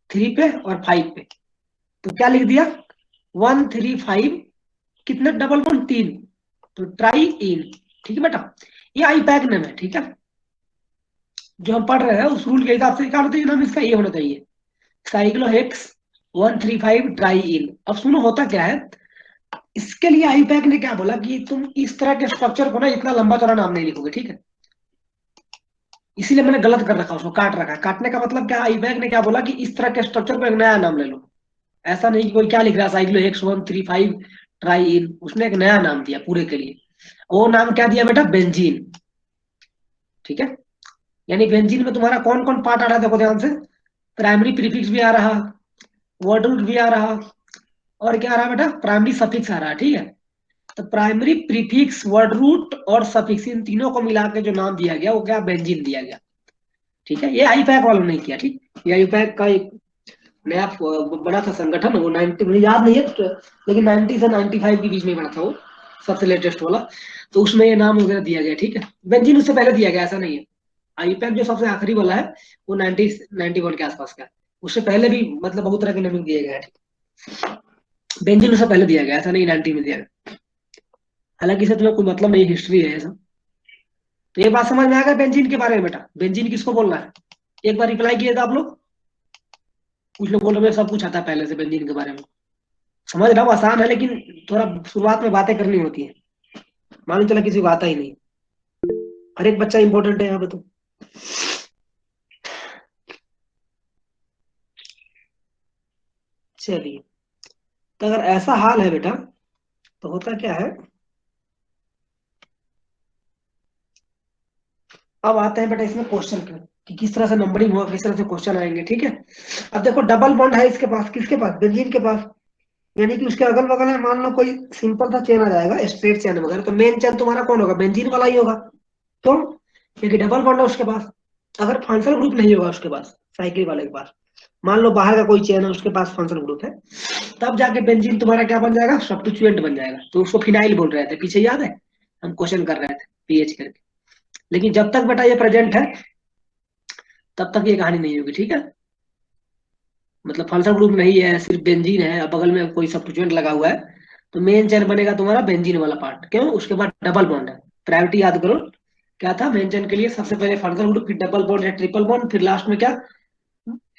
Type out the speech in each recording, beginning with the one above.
3 पे और 5 पे। तो क्या लिख दिया 1 3 5, कितने डबल बॉन्ड 3, तो ट्राई इन। ठीक है बेटा, ये आईपैक नेम है। ठीक है, जो हम पढ़ रहे हैं उस रूल के हिसाब से क्या होता है नाम इसका, ये होना चाहिए साइक्लोहेक्स 135 ट्राई इन। अब सुनो होता क्या है, इसके लिए आईपैक ने क्या बोला कि तुम इस तरह के स्ट्रक्चर को ना इतना लंबा चौड़ा नाम नहीं लिखोगे। ठीक है, इसीलिए मैंने गलत कर रखा, उसको काट रखा है। काटने का मतलब क्या, आईपैक ने क्या बोला कि इस तरह के स्ट्रक्चर को एक नया नाम ले लो। ऐसा नहीं कि कोई क्या लिख रहा है साइक्लोहेक्स 135 ट्राई इन, उसने एक नया नाम दिया पूरे के लिए। वो नाम क्या दिया बेटा, बेंजीन। ठीक है, यानी बेंजीन में तुम्हारा कौन कौन पार्ट आ रहा है देखो ध्यान से, प्राइमरी प्रीफिक्स भी आ रहा, वर्ड रूट भी आ रहा, और क्या आ रहा बेटा, प्राइमरी सफिक्स आ रहा। ठीक है, तो प्राइमरी प्रीफिक्स वर्ड रूट और सफिक्स इन तीनों को मिला के जो नाम दिया गया वो क्या, बेंजीन दिया गया। ठीक है, ये आईपैक वालों ने किया। ठीक, ये आईपैक का एक नया बड़ा सा संगठन, वो 90, मुझे याद नहीं है लेकिन 90 से 95 के बीच में बना था वो, सबसे लेटेस्ट वाला। तो उसमें ये नाम वगैरह दिया गया। ठीक है, बेंजीन उससे पहले दिया गया, ऐसा नहीं है। आईपैक जो सबसे आखिरी वाला है वो 91 के आसपास का है। उससे पहले भी मतलब बहुत तरह के नेमिंग दिए गए हैं। बेंजीन उससे पहले दिया गया, ऐसा नहीं 90 में दिया गया। हालांकि इससे तुम्हें कोई मतलब नहीं, हिस्ट्री है ऐसा। तो ये बात समझ में आ गया बेंजीन के बारे में बेटा, बेंजीन किसको बोलना है, एक बार रिप्लाई किए थे आप लोग। कुछ लोग बोल रहे हैं सब कुछ आता है पहले से बेंजीन के बारे में। समझ रहा हूँ आसान है, लेकिन थोड़ा शुरुआत में बातें करनी होती है, मालूम चला किसी को आता ही नहीं। हर एक बच्चा इंपॉर्टेंट है यहाँ पे तो। चलिए, तो अगर ऐसा हाल है बेटा तो होता क्या है, अब आते हैं बेटा इसमें क्वेश्चन कि किस तरह से नंबरिंग होगा, किस तरह से क्वेश्चन आएंगे। ठीक है, अब देखो डबल बॉन्ड है इसके पास, किसके पास, बेंजीन के पास। यानी कि उसके अगल बगल में मान लो कोई सिंपल सा चेन आ जाएगा, स्ट्रेट चेन वगैरह, तो मेन चेन तुम्हारा कौन होगा, बेंजीन वाला ही होगा। क्यों, क्योंकि डबल बॉन्ड है उसके पास। अगर फंक्शनल ग्रुप नहीं होगा उसके पास, साइकिल वाले के पास, मान लो बाहर का कोई चेन है उसके पास फंक्शनल ग्रुप है, तब जाके बेंजीन तुम्हारा क्या बन जाएगा, सब्स्टिट्यूएंट बन जाएगा। तो उसको फिनाइल बोल रहे थे पीछे, याद है हम क्वेश्चन कर रहे थे पीएच करके। लेकिन जब तक बेटा ये प्रेजेंट है तब तक ये कहानी नहीं होगी। ठीक है, मतलब फंक्शनल ग्रुप नहीं है, सिर्फ बेंजीन है, अब बगल में कोई सब्स्टिट्यूएंट लगा हुआ है, तो मेन चेन बनेगा तुम्हारा बेंजीन वाला पार्ट। क्यों, उसके बाद डबल बॉन्ड है। प्रायोरिटी याद करो, क्या था मेन चेन के लिए, सबसे पहले फंक्शनल ग्रुप, फिर डबल बॉन्ड या ट्रिपल बॉन्ड, फिर लास्ट में क्या,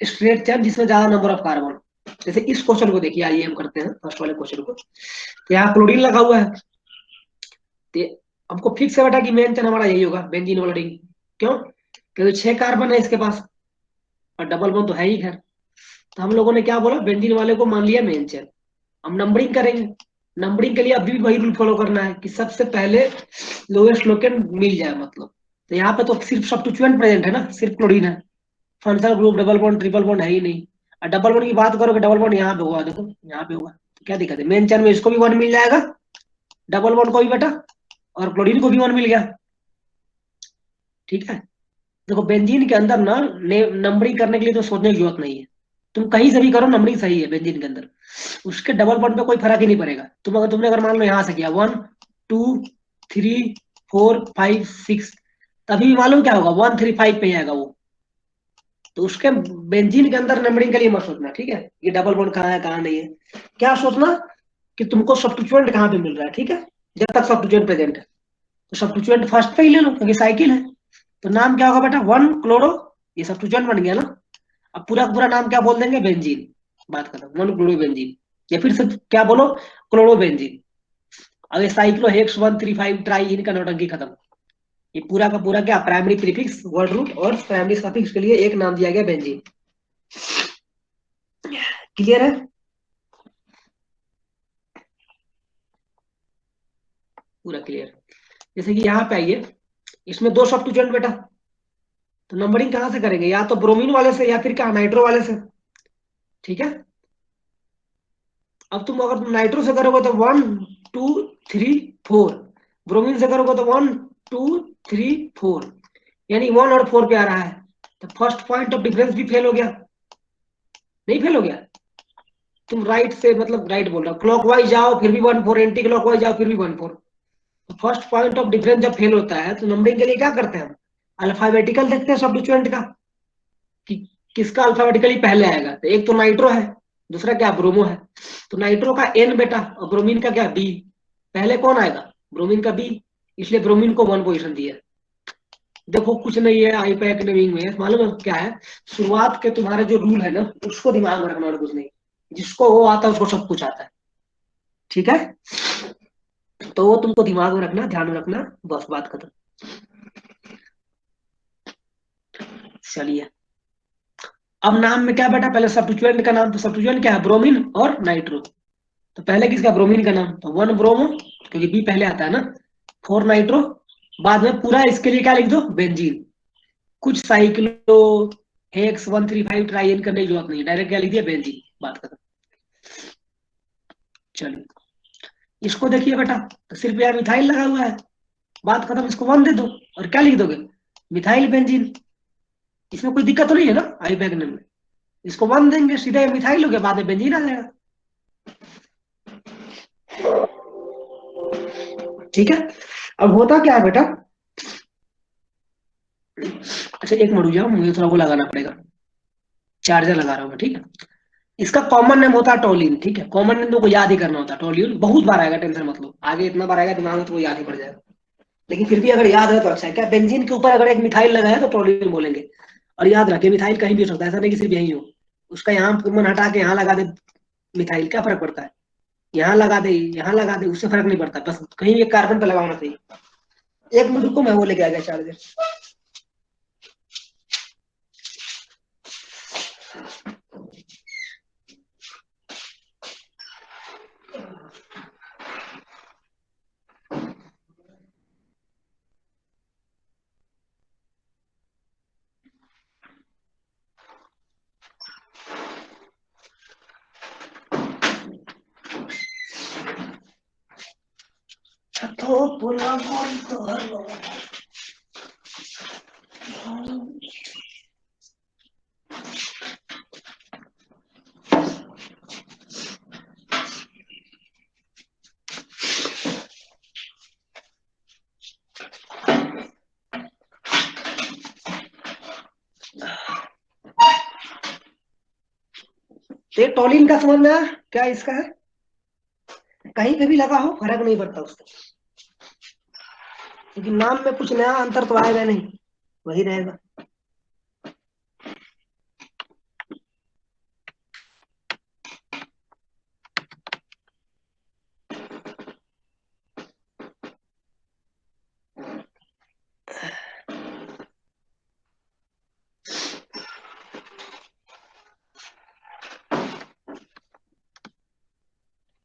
स्ट्रेट चेन जिसमें ज्यादा नंबर ऑफ कार्बन। जैसे इस क्वेश्चन को देखिए, आइए हम करते हैं फर्स्ट वाले क्वेश्चन को। तो यहाँ क्लोरीन लगा हुआ है, तो हमको फिक्स है बेटा कि मेन चेन हमारा यही होगा, बेंजीन वाला रिंग। क्यों, क्योंकि 6 कार्बन है इसके पास और डबल बॉन्ड तो है ही खैर। तो हम लोगों ने क्या बोला, बेंजीन वाले को मान लिया मेन चेन। हम नंबरिंग करेंगे, नंबरिंग के लिए अभी भी वही रूल फॉलो करना है कि सबसे पहले लोएस्ट लोकेंड मिल जाए मतलब। तो यहाँ पे तो सिर्फ सब्स्टिट्यूएंट प्रेजेंट है ना, सिर्फ क्लोरीन है, functional group double bond triple bond है ही नहीं। और डबल बॉन्ड की बात करोगे, डबल बॉन्ड यहाँ पे होगा, देखो यहाँ पे होगा, तो क्या दिक्कत है, मेन चेन में इसको भी 1 मिल जाएगा, डबल बॉन्ड को भी बेटा, और क्लोरीन को भी 1 मिल गया। ठीक है, देखो बेंजीन के अंदर ना नंबरिंग करने के लिए तो सोचने की जरूरत नहीं है, तुम कहीं से भी करो नंबरिंग सही है बेंजीन के अंदर। उसके डबल बॉन्ड पे कोई फर्क ही नहीं पड़ेगा। तुमने अगर मान लो यहाँ से किया 1 2 3 4 5 6, तभी मालूम क्या होगा, 1 3 5 पे ही आएगा वो। तो उसके बेंजीन के अंदर नंबरिंग के लिए मत सोचना। ठीक है, ये डबल बॉन्ड कहाँ है कहाँ नहीं है, क्या सोचना कि तुमको सब्स्टिट्यूएंट कहाँ पे मिल रहा है। ठीक है, जब तक सब्स्टिट्यूएंट प्रेजेंट है, तो सब्स्टिट्यूएंट फर्स्ट पे ही ले लो क्योंकि साइकिल है। तो नाम क्या होगा बेटा, 1 क्लोरो, ये सब्स्टिट्यूएंट बन गया ना। अब पूरा का पूरा नाम क्या बोल देंगे, बेंजीन, बात खत्म, 1 क्लोरो बेंजीन। या फिर सिर्फ क्या बोलो, क्लोरो बेंजीन। अब ये साइक्लोहेक्स 135 ट्राई इन का नौटंकी खत्म। ये पूरा का पूरा क्या, प्राइमरी प्रीफिक्स वर्ड रूट और प्राइमरी सफिक्स के लिए एक नाम दिया गया, बेंजीन। क्लियर है, पूरा क्लियर। जैसे कि यहाँ पे आइए, इसमें 2 सब्स्टिट्यूएंट बेटा, तो नंबरिंग कहाँ से करेंगे, या तो ब्रोमीन वाले से या फिर क्या, नाइट्रो वाले से। ठीक है, अब तुम अगर नाइट्रो से करोगे तो 1 2 3 4, ब्रोमीन से करोगे तो 1 2 3 4, यानी 1 और 4 पे आ रहा है। तो फर्स्ट पॉइंट ऑफ डिफरेंस भी फेल हो गया, नहीं फेल हो गया, तुम राइट से मतलब राइट बोल रहा हो, क्लॉकवाइज जाओ फिर भी 1 4, एंटी क्लॉकवाइज जाओ फिर भी 1 4। तो फर्स्ट पॉइंट ऑफ डिफरेंस जब फेल होता है तो नंबरिंग के लिए क्या करते हैं हम, अल्फाबेटिकल देखते हैं सब्स्टिट्यूएंट का, कि किसका अल्फाबेटिकली पहले आएगा? तो एक तो नाइट्रो है, दूसरा क्या ब्रोमो है। तो नाइट्रो का एन बेटा और ब्रोमीन का क्या बी। पहले कौन आएगा? ब्रोमीन का बी, इसलिए ब्रोमीन को 1 पोजीशन दिया। देखो कुछ नहीं है आईपैक नेमिंग में, मालूम है क्या है? शुरुआत के तुम्हारे जो रूल है ना उसको दिमाग में रखना और कुछ नहीं। जिसको वो आता है उसको सब कुछ आता है, ठीक है? तो वो तुमको दिमाग में रखना, ध्यान में रखना, बस बात खत्म। चलिए, अब नाम में क्या बेटा, पहले सब्स्टिट्यूएंट का नाम, तो सब्स्टिट्यूएंट क्या है? ब्रोमीन और नाइट्रो। तो पहले किसका? ब्रोमीन का नाम, तो 1 ब्रोमो, क्योंकि बी पहले आता है ना। 4 नाइट्रो, बाद में पूरा इसके लिए क्या लिख दो? बेंजीन। कुछ साइक्लो हेक्स 135 ट्राई इन करने की जरूरत नहीं, डायरेक्ट क्या लिख दिया? बेंजीन, बात खत्म। चलिए, इसको देखिए बेटा, तो सिर्फ यार मिथाइल लगा हुआ है, बात खत्म। इसको 1 दे दो और क्या लिख दोगे? Methyl benzene. इसमें कोई दिक्कत तो नहीं है ना आई बैग में? इसको 1 देंगे, सीधे मिथाइल हो गया, बाद में बेंजीन आ जाएगा, ठीक है? अब होता क्या है बेटा, अच्छा एक मिनट रुक जाओ, मुझे थोड़ा वो लगाना पड़ेगा, चार्जर लगा रहा हूँ मैं, ठीक है? इसका कॉमन नेम होता है टोलिन, ठीक है? कॉमन नेम तो को याद ही करना होता है, टोलिन बहुत बार आएगा, टेंशन मत लो, आगे इतना बार आएगा दिमाग में तो वो याद ही पड़ जाएगा। लेकिन फिर भी अगर याद है तो अच्छा है। क्या बेंजीन के ऊपर अगर एक मिथाइल लगा है तो टोलिन बोलेंगे। और याद रखिए मिथाइल कहीं भी हो सकता है, ऐसा नहीं कि सिर्फ यही हो। उसका यहाँ मन हटा के यहाँ लगा दे मिथाइल, क्या फर्क पड़ता है? यहाँ लगा दे, यहाँ लगा दे, उससे फर्क नहीं पड़ता, बस कहीं एक कार्बन पे लगा होना चाहिए। एक मिनट रुको, मैं वो लेके आ गया चार्जर। तो पूरा मन तो हर ये टोलिन का समझ में आया क्या इसका है? कहीं पे भी लगा हो फर्क नहीं पड़ता उसका, क्योंकि नाम में कुछ नया अंतर तो आएगा नहीं, वही रहेगा।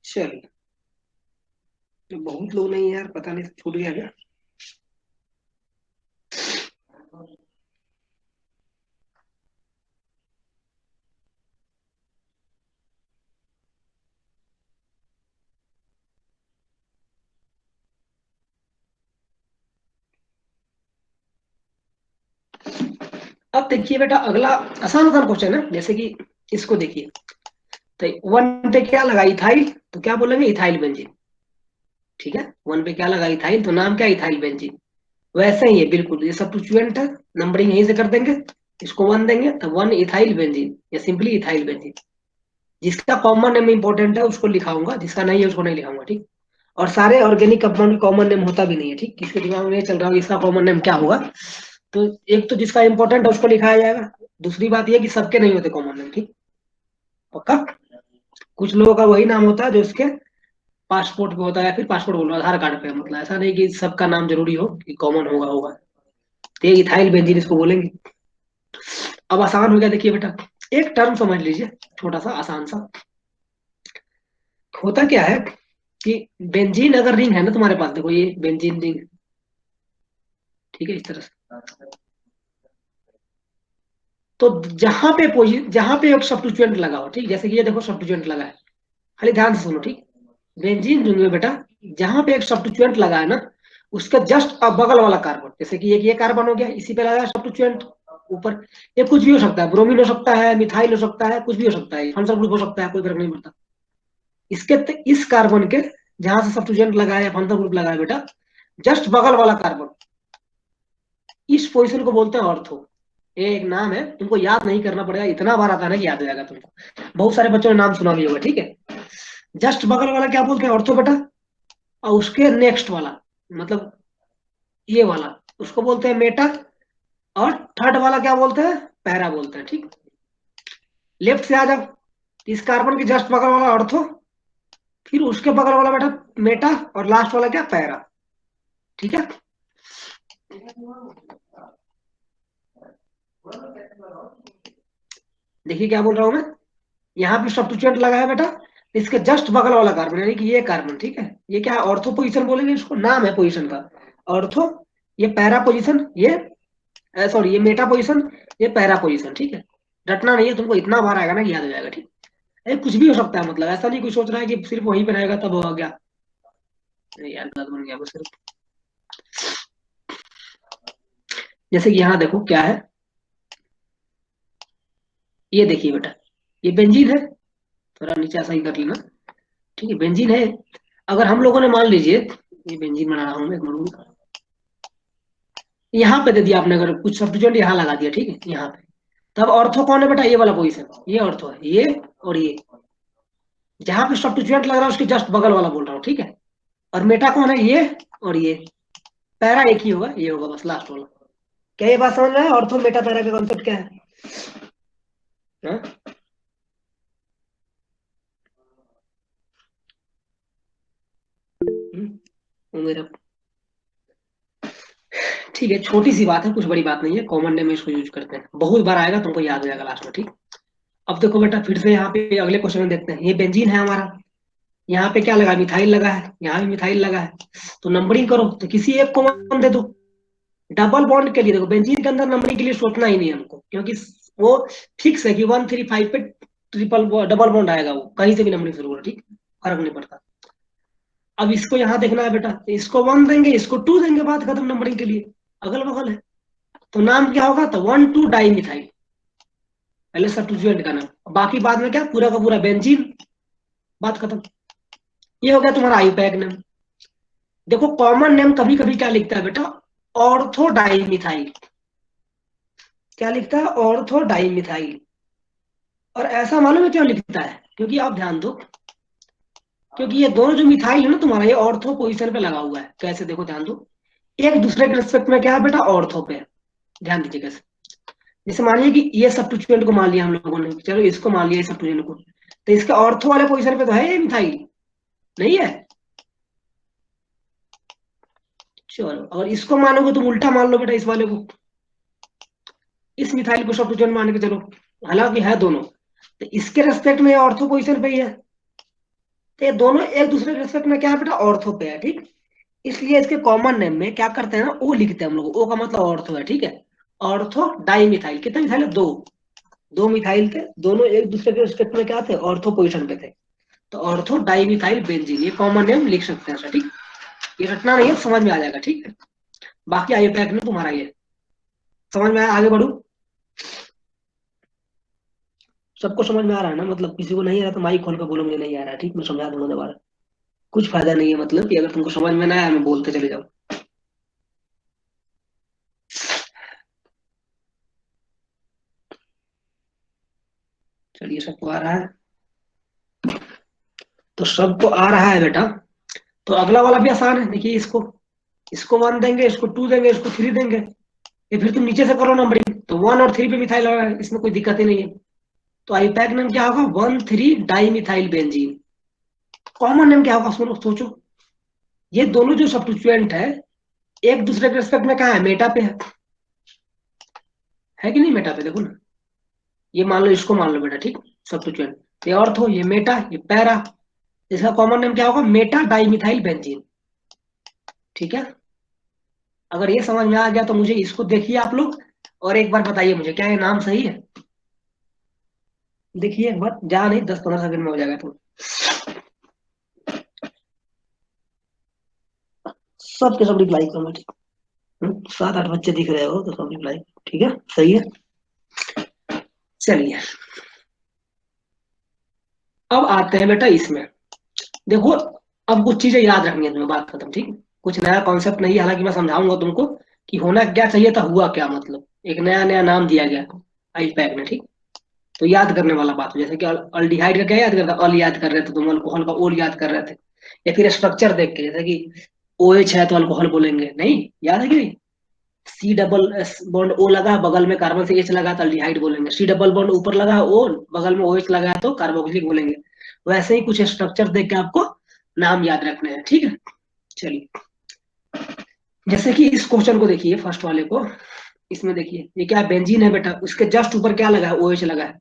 चलिए, तो बहुत लोग नहीं यार, पता नहीं छूट गया क्या? अब देखिए बेटा, अगला आसान आसान क्वेश्चन है, जैसे कि इसको देखिए, तो 1 पे क्या लगा? इथाइल, तो क्या बोलेंगे? इथाइल बेंजीन, ठीक है? 1 पे क्या लगा? इथाइल, तो नाम क्या? Ethyl benzene. वैसे ही है बिल्कुल, ये सब्स्टिट्यूएंट है, नंबरिंग यहीं से कर देंगे, इसको 1 देंगे तो 1 इथाइल बेंजीन या सिंपली इथाइल बेंजीन। जिसका कॉमन नेम इंपॉर्टेंट है उसको लिखाऊंगा, जिसका नहीं है उसको नहीं लिखाऊंगा, ठीक? और सारे ऑर्गेनिक कंपाउंड कॉमन नेम होता भी नहीं है, ठीक? किसके दिमाग में ये चल रहा होगा इसका कॉमन नेम क्या होगा? तो एक तो जिसका इंपॉर्टेंट है उसको लिखाया जाएगा, दूसरी बात ये कि सबके नहीं होते कॉमन नेम, ठीक? पक्का? कुछ लोगों का वही नाम होता है जो उसके पासपोर्ट पे होता है, या फिर पासपोर्ट बोल रहा आधार कार्ड पे, मतलब ऐसा नहीं कि सबका नाम जरूरी हो कि कॉमन होगा होगा। तो ये इथाइल बेंजीन इसको बोलेंगे। अब आसान हो गया, देखिए बेटा, एक टर्म समझ लीजिए, छोटा सा आसान सा। होता क्या है कि बेंजीन अगर रिंग है ना तुम्हारे पास, देखो ये बेंजीन रिंग, ठीक है, इस तरह से। तो जहां पे एक सब्स्टिट्यूएंट लगा हो, ठीक, जैसे कि ये देखो सब्स्टिट्यूएंट लगा है, खाली ध्यान से सुनो, ठीक? बेंजीन रिंग में बेटा जहां पे एक सब्स्टिट्यूएंट लगा है ना, उसका जस्ट अब बगल वाला कार्बन, जैसे कि ये कार्बन हो गया, इसी पे लगा है सब्स्टिट्यूएंट ऊपर। ये कुछ भी हो सकता है, ब्रोमीन हो सकता है, मिथाइल हो सकता है, कुछ भी हो सकता है, फंक्शनल ग्रुप हो सकता है, कोई फर्क नहीं पड़ता। इस कार्बन के जहां से सब्स्टिट्यूएंट लगा है, फंक्शनल ग्रुप लगा है बेटा, जस्ट बगल वाला कार्बन, इस पोजीशन को बोलते हैं ऑर्थो। ये एक नाम है, तुमको याद नहीं करना पड़ेगा, इतना बार आता है ना कि याद हो जाएगा तुमको। बहुत सारे बच्चों ने नाम सुना भी होगा, ठीक है। जस्ट बगल वाला क्या बोलते हैं? ऑर्थो बेटा। और उसके नेक्स्ट वाला, मतलब ये वाला, उसको बोलते हैं मेटा। और थर्ड वाला क्या बोलते हैं? पैरा बोलते हैं, ठीक। लेफ्ट से आ जाओ, इस कार्बन के जस्ट बगल वाला ऑर्थो, फिर उसके बगल वाला बेटा मेटा, और लास्ट वाला क्या? पैरा, ठीक है। देखिए क्या बोल रहा हूं मैं, यहाँ पे सब्स्टिट्यूएंट लगा है बेटा, इसके जस्ट बगल वाला कार्बन, यानी कि ये कार्बन, ठीक है। ये क्या है? ऑर्थो पोजीशन बोलेंगे इसको, नाम है पोजीशन का, ऑर्थो। ये पैरा पोजीशन, ये सॉरी ये मेटा पोजीशन, ये पैरा पोजीशन, ठीक है। रटना नहीं है तुमको, इतना बार आएगा ना कि याद हो जाएगा, ठीक। कुछ भी हो सकता है, मतलब ऐसा नहीं कुछ सोच रहा है कि सिर्फ वहीं पे रहेगा तब हो गया। नहीं यार, गलत बन गया बस सिर्फ। जैसे कि यहाँ देखो क्या है, ये देखिए बेटा, ये बेंजीन है। थोड़ा नीचे ऐसा ही कर लेना, ठीक है, बेंजीन है। अगर हम लोगों ने मान लीजिए, ये बेंजीन बना रहा हूँ मैं, एक मिनट, यहाँ पे दे दिया आपने, अगर कुछ सब्स्टिट्यूएंट यहाँ लगा दिया, ठीक है, यहाँ पे, तब ऑर्थो कौन है बेटा? ये वाला पोजीशन, ये ऑर्थो है, ये और ये। जहां पे सब्स्टिट्यूएंट लग रहा है उसके जस्ट बगल वाला बोल रहा हूँ, ठीक है। और मेटा कौन है? ये और ये। पैरा एक ही होगा, ये होगा बस लास्ट वाला। क्या ये बात समझ में है? ऑर्थो मेटा पैरा का कॉन्सेप्ट क्या है? हाँ? वो मेरा, ठीक है, छोटी सी बात है, कुछ बड़ी बात नहीं है, कॉमन नेम में इसको यूज करते हैं, बहुत बार आएगा, तुमको याद हो जाएगा लास्ट में, ठीक। अब देखो बेटा, फिर से यहाँ पे अगले क्वेश्चन में देखते हैं। ये बेंजीन है हमारा, यहाँ पे क्या लगा? मिथाइल लगा है, यहाँ भी मिथाइल लगा है। तो नंबरिंग करो, तो किसी एक को वन दे दो। डबल बॉन्ड के लिए देखो, बेंजीन के अंदर नंबरिंग के लिए सोचना ही नहीं है हमको, क्योंकि वो फिक्स है कि 135 पे ट्रिपल डबल बॉन्ड आएगा, वो कहीं से भी नंबरिंग शुरू हो, ठीक, फर्क नहीं पड़ता। अब इसको यहाँ देखना है बेटा, तो इसको 1 देंगे, इसको 2 देंगे, बात खत्म नंबरिंग के लिए, अगल बगल है। तो नाम क्या होगा? तो 1,2 डाई मिथाइल, पहले सब्स्टिट्यूएंट का नाम, बाकी बाद में क्या, पूरा का पूरा बेंजीन, बात खत्म। ये हो गया तुम्हारा आईपैक नेम। देखो कॉमन नेम कभी कभी क्या लिखता है बेटा? Ortho di methyl. क्या लिखता है? Ortho di methyl. और ऐसा मालूम है क्यों लिखता है? क्योंकि आप ध्यान दो, क्योंकि ये दोनों जो मिथाइल है ना तुम्हारा, ये ऑर्थो पोजीशन पे लगा हुआ है। कैसे? देखो ध्यान दो, एक दूसरे के रिस्पेक्ट में क्या है बेटा? ऑर्थो पे है। ध्यान दीजिए कैसे। जैसे मानिए कि ये सब्स्टिट्यूएंट को मान लिया हम लोगों ने, चलो इसको मान लिया सब्स्टिट्यूएंट को, तो इसके ऑर्थो वाले पोजीशन पे तो है ये मिथाइल, नहीं है? चलो, और इसको मानोगे तुम उल्टा मान लो बेटा, इस वाले को, इस मिथाइल को सब्स्टिट्यूएंट मान के चलो, हालांकि है दोनों, तो इसके रेस्पेक्ट में ऑर्थो पोजीशन पे ही है। तो ये दोनों एक दूसरे के रेस्पेक्ट में क्या है बेटा? ऑर्थो पे है, ठीक। इसलिए इसके कॉमन नेम में क्या करते हैं ना, ओ लिखते हैं हम लोग, ओ का मतलब ऑर्थो है, ठीक है। ऑर्थो डाई मिथाइल, कितने मिथाइल है? दो। दो मिथाइल थे, दोनों एक दूसरे के रिस्पेक्ट में क्या थे? ऑर्थो पोजीशन पे थे। तो ऑर्थो डाई मिथाइल बेंजीन, ये कॉमन नेम लिख सकते हैं, ठीक। ये रटना नहीं है, समझ में आ जाएगा, ठीक है। बाकी आइए पैक में तुम्हारा ये समझ में आया, आगे बढ़ू। सबको समझ में आ रहा है ना? मतलब किसी को नहीं आ रहा तो माइक खोल कर बोलो मुझे नहीं आ रहा है, ठीक, मैं समझा दूंगा दोबारा। कुछ फायदा नहीं है, मतलब कि अगर तुमको समझ में ना आया, मैं बोलते चले जाओ। चलिए, सबको आ रहा है, तो सबको आ रहा है बेटा। तो अगला वाला भी आसान है, देखिए इसको, इसको 1 देंगे, इसको 2 देंगे, इसको 3 देंगे। ये फिर तुम नीचे से करो नंबरिंग, तो 1 और 3 पे मिथाइल लगा है, इसमें कोई दिक्कत ही नहीं है। तो आईपैक नेम क्या होगा? 1,3 di methyl benzene. Common name क्या होगा? सुनो, सोचो। ये दोनों जो सब्स्टिट्यूएंट है, एक दूसरे के रिस्पेक्ट में कहा है? मेटा पे है कि नहीं? मेटा पे देखो ना, ये मान लो, इसको मान लो बेटा, ठीक, सब्स्टिट्यूएंट। ये ऑर्थो, ये मेटा, ये पैरा। इसका कॉमन नेम क्या होगा? मेटा डाई मिथाइल बेंजीन, ठीक है। अगर ये समझ में आ गया तो मुझे इसको देखिए आप लोग, और एक बार बताइए मुझे, क्या ये नाम सही है? देखिए एक बार, जा नहीं, 10-15 सेकंड में हो जाएगा। तो सबके सब रिप्लाई करो, ठीक। 7-8 बच्चे दिख रहे हो तो सब रिप्लाई, ठीक है, सही है। चलिए, अब आते हैं बेटा इसमें। देखो, अब कुछ चीजें याद रखनी है तुम्हें, बात खत्म, ठीक। कुछ नया कॉन्सेप्ट नहीं है, हालांकि मैं समझाऊंगा तुमको कि होना क्या चाहिए था, हुआ क्या, मतलब एक नया नया नाम दिया गया आईपैक ने, ठीक। तो याद करने वाला बात हो, जैसे कि अल्डिहाइड का क्या याद करता, अल याद कर रहे थे तुम, अल्कोहल का ओल याद कर रहे थे। या फिर स्ट्रक्चर देख के, जैसे कि OH है तो अल्कोहल बोलेंगे, नहीं याद है कि नहीं। C double S bond O लगा है, बगल में कार्बन से H लगा है तो अल्डिहाइड बोलेंगे। सी डबल बॉन्ड ऊपर लगा है O, बगल में OH लगा है तो कार्बोक्सिलिक बोलेंगे। वैसे ही कुछ स्ट्रक्चर देख के आपको नाम याद रखने हैं, ठीक है। चलिए, जैसे कि इस क्वेश्चन को देखिए, फर्स्ट वाले को। इसमें देखिए ये क्या बेंजीन है बेटा, उसके जस्ट ऊपर क्या लगा है, OH लगा है,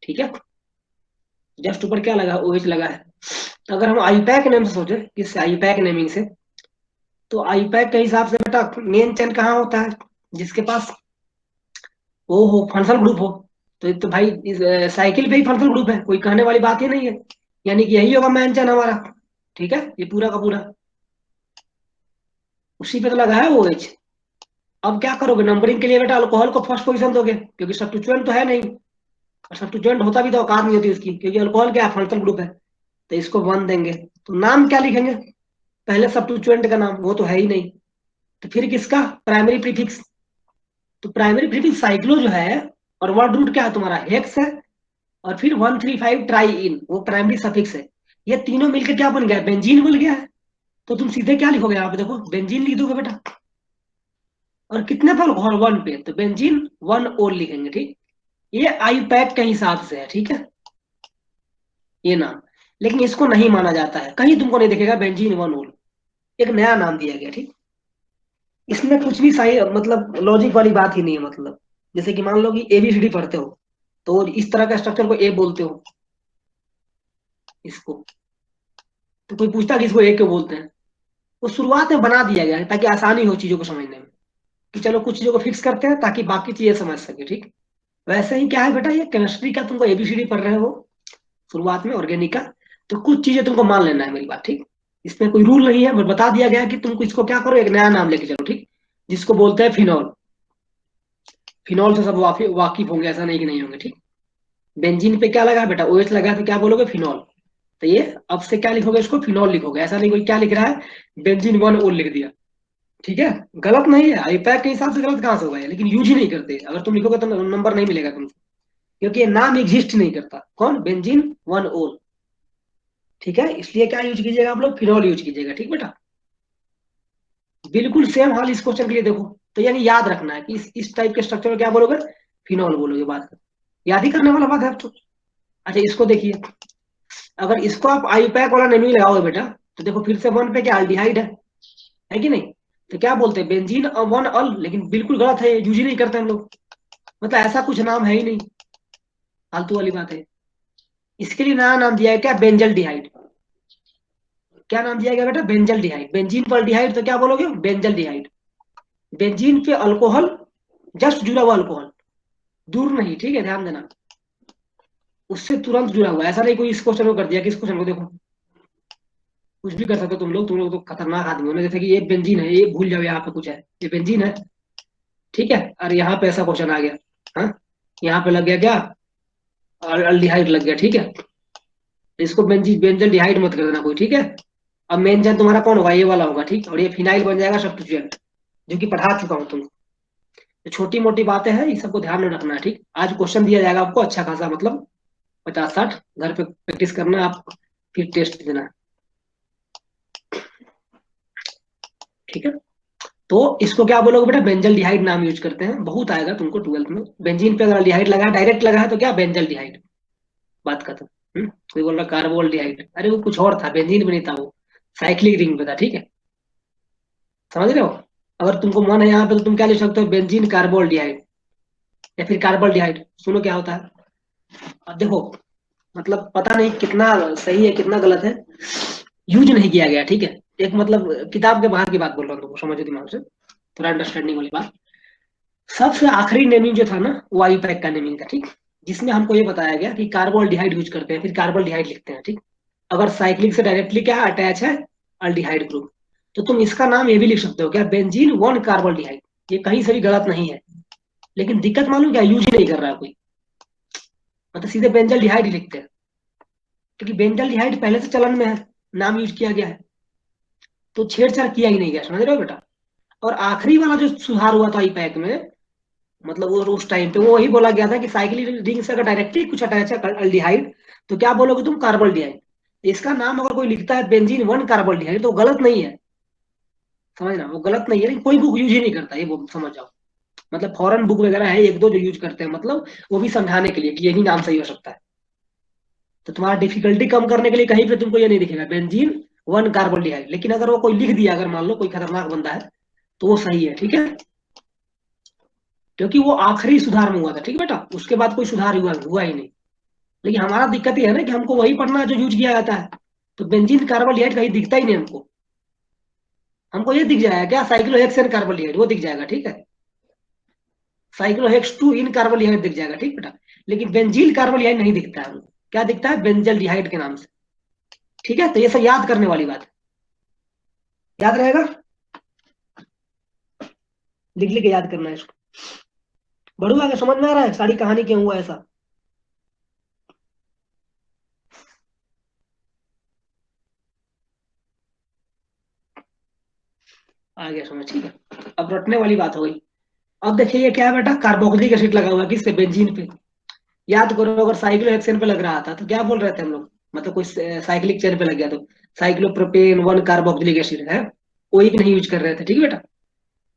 ठीक है। जस्ट ऊपर क्या लगा है, OH लगा है। तो अगर हम आईपैक नेम से सोचे, किस आईपैक नेमिंग से, तो आईपैक के हिसाब से बेटा मेन चेन कहाँ होता है, जिसके पास वो हो, फंक्शनल ग्रुप हो। तो भाई इस साइकिल पे ही फंक्शनल ग्रुप है, कोई कहने वाली बात ही नहीं है। यानी कि यही होगा मेन चेन हमारा, ठीक है। ये पूरा का पूरा उसी पे तो लगा है OH। अब क्या करोगे नंबरिंग के लिए बेटा, अल्कोहल को फर्स्ट पोजीशन दोगे, क्योंकि सब्स्टिट्यूएंट तो है नहीं। और सब्स्टिट्यूएंट होता भी तो औकात नहीं होती उसकी, क्योंकि अल्कोहल क्या फंक्शनल ग्रुप है। तो इसको 1 देंगे। तो नाम क्या लिखेंगे, पहले सब्स्टिट्यूएंट का नाम, वो तो है ही नहीं। तो फिर किसका, प्राइमरी प्रीफिक्स। तो प्राइमरी प्रीफिक्स साइक्लो जो है, और वर्ड रूट क्या है तुम्हारा, हेक्स है। और फिर 135 ट्राई इन, वो प्राइमरी सफिक्स है। ये तीनों मिलकर क्या बन गया, बेंजीन बन गया है। तो तुम सीधे क्या लिखोगे यहाँ पे, देखो बेंजीन लिख दोगे बेटा। और कितने पर, और 1 पे, तो बेंजीन 1 ओल लिखेंगे, ठीक। ये आई पैक के हिसाब से है, ठीक है, ये नाम। लेकिन इसको नहीं माना जाता है, कहीं तुमको नहीं दिखेगा बेंजीन 1 ओल। एक नया नाम दिया गया, ठीक। इसमें कुछ भी सही मतलब लॉजिक वाली बात ही नहीं है, मतलब जैसे कि मान लो कि ABCD पढ़ते हो, तो इस तरह का स्ट्रक्चर को ए बोलते हो इसको। तो कोई पूछता कि इसको ए क्यों बोलते हैं, वो शुरुआत में बना दिया गया है ताकि आसानी हो चीजों को समझने में, कि चलो कुछ चीजों को फिक्स करते हैं ताकि बाकी चीजें समझ सके, ठीक। वैसे ही क्या है बेटा, ये केमिस्ट्री का तुमको ABCD पढ़ रहे हो शुरुआत में, ऑर्गेनिक का। तो कुछ चीजें तुमको मान लेना है, मेरी बात, ठीक। इसमें कोई रूल नहीं है, बस बता दिया गया है कि तुमको इसको क्या करो, एक नया नाम लेके चलो, ठीक। जिसको बोलते हैं फिनॉल। फिनॉल से सब वाकिफ होंगे, ऐसा नहीं कि नहीं होंगे, ठीक। बेंजीन पे क्या लगा है बेटा, OH लगा है, तो क्या बोलोगे, फिनॉल। तो ये अब से क्या लिखोगे, इसको फिनॉल लिखोगे, ऐसा नहीं कोई क्या लिख रहा है बेंजीन 1 ओल लिख दिया, ठीक है। गलत नहीं है, आईपैक के हिसाब से गलत कहाँ से होगा ये, लेकिन यूज ही नहीं करते, अगर तुम लिखोगे तो नंबर नहीं मिलेगा तुमको, क्योंकि ये नाम एग्जिस्ट नहीं करता, कौन, बेंजीन 1 ओल, ठीक है। इसलिए क्या यूज कीजिएगा आप लोग, फिनॉल यूज कीजिएगा, ठीक बेटा। बिल्कुल सेम हाल इस क्वेश्चन के लिए देखो। तो यानी याद रखना है कि इस टाइप के स्ट्रक्चर में क्या बोलोगे, फिनॉल बोलोगे, बात कर, याद ही करने वाला बात है अब तो। अच्छा इसको देखिए, अगर इसको आप आईपैक वाला नेम ही लगाओगे बेटा, तो देखो फिर से 1 पे क्या अल्डिहाइड है कि नहीं। तो क्या बोलते हैं, बेंजीन 1 अल, लेकिन बिल्कुल गलत है, यूज ही नहीं करते हम लोग, मतलब ऐसा कुछ नाम है ही नहीं, फालतू वाली बात है। इसके लिए नया नाम दिया है क्या, बेंजल डिहाइड। क्या नाम दिया गया बेटा, बेंजल डिहाइड। बेंजीन पर डिहाइड तो क्या बोलोगे, बेंजल डिहाइड। बेंजीन पे अल्कोहल, जस्ट जुड़ा हुआ अल्कोहल, दूर नहीं, ठीक है, ध्यान देना, उससे तुरंत जुड़ा हुआ, ऐसा नहीं कोई इस क्वेश्चन को कर दिया कि इस क्वेश्चन को देखो, कुछ भी कर सकते हो तुम लोग तो खतरनाक आदमी हो ना, जैसे कि ये बेंजीन है, ये भूल जाओ यहाँ पे कुछ है, ये बेंजीन है, ठीक है। और यहाँ पे ऐसा क्वेश्चन आ गया, हाँ, यहाँ पे लग गया क्या, अल्डिहाइड लग गया, ठीक है। इसको बेंजल डिहाइड मत कर देना कोई, ठीक है। अब मेन चेन तुम्हारा कौन होगा, ये वाला होगा, ठीक। और ये फिनाइल बन जाएगा सब्स्टिट्यूएंट, जो कि पढ़ा चुका हूँ तुमको। तो छोटी मोटी बातें हैं, इस सबको ध्यान में रखना है, ठीक। आज क्वेश्चन दिया जाएगा आपको अच्छा खासा, मतलब 50-60, घर पे प्रैक्टिस करना आप, फिर टेस्ट देना, ठीक है। तो इसको क्या बोलोगे बेटा, बेंजल डिहाइड नाम यूज करते हैं, बहुत आएगा तुमको 12th में। बेंजीन पे अगर डिहाइड लगा, डायरेक्ट लगा है तो क्या, बेंजल डिहाइड, बात खत्म। कोई बोल रहा कार्बोल डिहाइड, अरे वो कुछ और था, बेंजीन भी नहीं था वो, साइक्लिक रिंग पे था, ठीक है, समझ रहे हो। अगर तुमको मन है यहाँ पे तो तुम क्या लिख सकते हो, बेंजीन कार्बोल डिहाइड, या फिर कार्बल डिहाइड, सुनो क्या होता है। अब देखो, मतलब पता नहीं कितना सही है कितना गलत है, यूज नहीं किया गया, ठीक है। एक मतलब किताब के बाहर की बात बोल रहा हूँ, तुमको समझो दिमाग से, थोड़ा अंडरस्टैंडिंग वाली बात। सबसे आखिरी नेमिंग जो था ना, वो आई पैक का नेमिंग था, ठीक। जिसमें हमको ये बताया गया कि कार्बोल डिहाइड यूज करते हैं, फिर कार्बल डिहाइड लिखते हैं, ठीक। अगर साइक्लिक से डायरेक्टली क्या अटैच है, अल्डिहाइड ग्रुप, तो तुम इसका नाम ये भी लिख सकते हो क्या, बेंजीन 1 कार्बल डिहाइड। ये कहीं से भी गलत नहीं है, लेकिन दिक्कत मालूम क्या, यूज ही नहीं कर रहा है कोई, मतलब सीधे बेंजल डिहाइड ही लिखते हैं, क्योंकि बेंजल डिहाइड पहले से चलन में है, नाम यूज किया गया है, तो छेड़छाड़ किया ही नहीं गया, समझ रहे हो बेटा। और आखिरी वाला जो सुधार हुआ था आई पैक में, मतलब वो उस टाइम पे वो वही बोला गया था कि साइक्लिक रिंग से अगर डायरेक्टली कुछ अटैच है अल्डिहाइड तो क्या बोलोगे तुम, कार्बल्डिहाइड। इसका नाम अगर कोई लिखता है बेंजीन वन कार्बल्डिहाइड तो गलत नहीं है, समझना, वो गलत नहीं है, लेकिन कोई बुक यूज ही नहीं करता, ये समझ जाओ। मतलब फॉरेन बुक वगैरह है एक दो जो यूज करते हैं, मतलब वो भी समझाने के लिए कि यही नाम सही हो सकता है। तो तुम्हारा डिफिकल्टी कम करने के लिए कहीं पे तुमको ये नहीं दिखेगा बेंजीन वन कार्बल्डिहाइड, लेकिन अगर वो कोई लिख दिया, अगर मान लो कोई खतरनाक बंदा है तो वो सही है, ठीक है। क्योंकि वो आखिरी सुधार में हुआ था, ठीक है बेटा, उसके बाद कोई सुधार हुआ ही नहीं। लेकिन हमारा दिक्कत ये है ना कि हमको वही पढ़ना है जो यूज किया जाता है। तो बेंजीन कार्बोहाइड्रेट कहीं दिखता ही नहीं हमको। हमको ये दिख जाएगा क्या, साइक्लोहेक्सेन कार्बोहाइड्रेट वो दिख जाएगा, ठीक है। साइक्लोहेक्स टू इन कार्बोहाइड्रेट दिख जाएगा, ठीक बेटा। लेकिन बेंजील कार्बोहाइड्रेट नहीं दिखता है हमको, क्या दिखता है, बेंजल डिहाइड के नाम से। ठीक है, तो ये सब याद करने वाली बात है, याद रहेगा, लिख लिख के याद करना है इसको। बढ़ू आगे समझ में आ रहा है सारी कहानी क्यों हुआ ऐसा। आ गया समझ, ठीक है। अब रटने वाली बात हो गई। अब देखिए ये क्या है बेटा, कार्बोक्सिलिक एसिड लगा हुआ है किस पे, बेंजीन पे। याद करो अगर साइक्लोहेक्सेन पे लग रहा था तो क्या बोल रहे थे हम लोग, मतलब कोई साइक्लिक चेन पे लग गया तो साइक्लोप्रोपेन वन कार्बोक्सिलिक एसिड है, ओइक नहीं यूज कर रहे थे, ठीक है बेटा।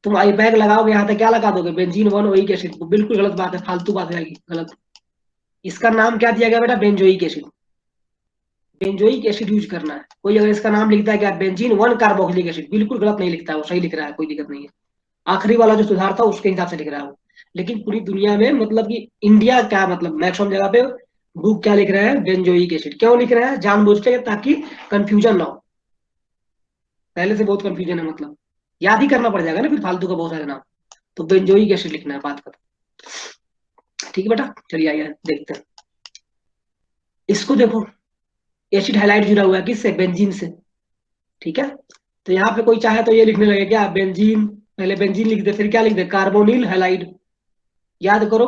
तुम आई बैग लगाओगे यहाँ पे क्या लगा दोगे, बेंजीन वन ओइक एसिड, बिल्कुल गलत बात है, फालतू बात है, गलत। इसका नाम क्या दिया गया बेटा, benzoic acid. Benzoic acid use करना है। कोई अगर इसका नाम लिखता है क्या, बेंजीन वन कार्बोक्सिलिक एसिड, बिल्कुल गलत नहीं लिखता है, वो सही लिख रहा है, कोई दिक्कत नहीं है। आखिरी वाला जो सुधार था उसके हिसाब से लिख रहा है वो। लेकिन पूरी दुनिया में मतलब कि इंडिया क्या, मतलब मैक्सिमम जगह पे बुक क्या लिख रहे हैं, बेंजोइक एसिड। क्यों लिख रहे हैं, जानबूझ के, ताकि कंफ्यूजन ना हो। पहले से बहुत कंफ्यूजन है, मतलब याद ही करना पड़ जाएगा ना फिर फालतू का बहुत सारे नाम। तो बेंजोइक एसिड लिखना है, बात खत्म। ठीक है बेटा, चलिए आइए देखते हैं इसको। देखो एसिड हैलाइड जुड़ा हुआ है किससे, बेंजीन से, ठीक है। तो यहाँ पे कोई चाहे तो ये लिखने लगे क्या, बेंजीन, पहले बेंजीन लिख दे फिर क्या लिख दे, कार्बोनिल हैलाइड। याद करो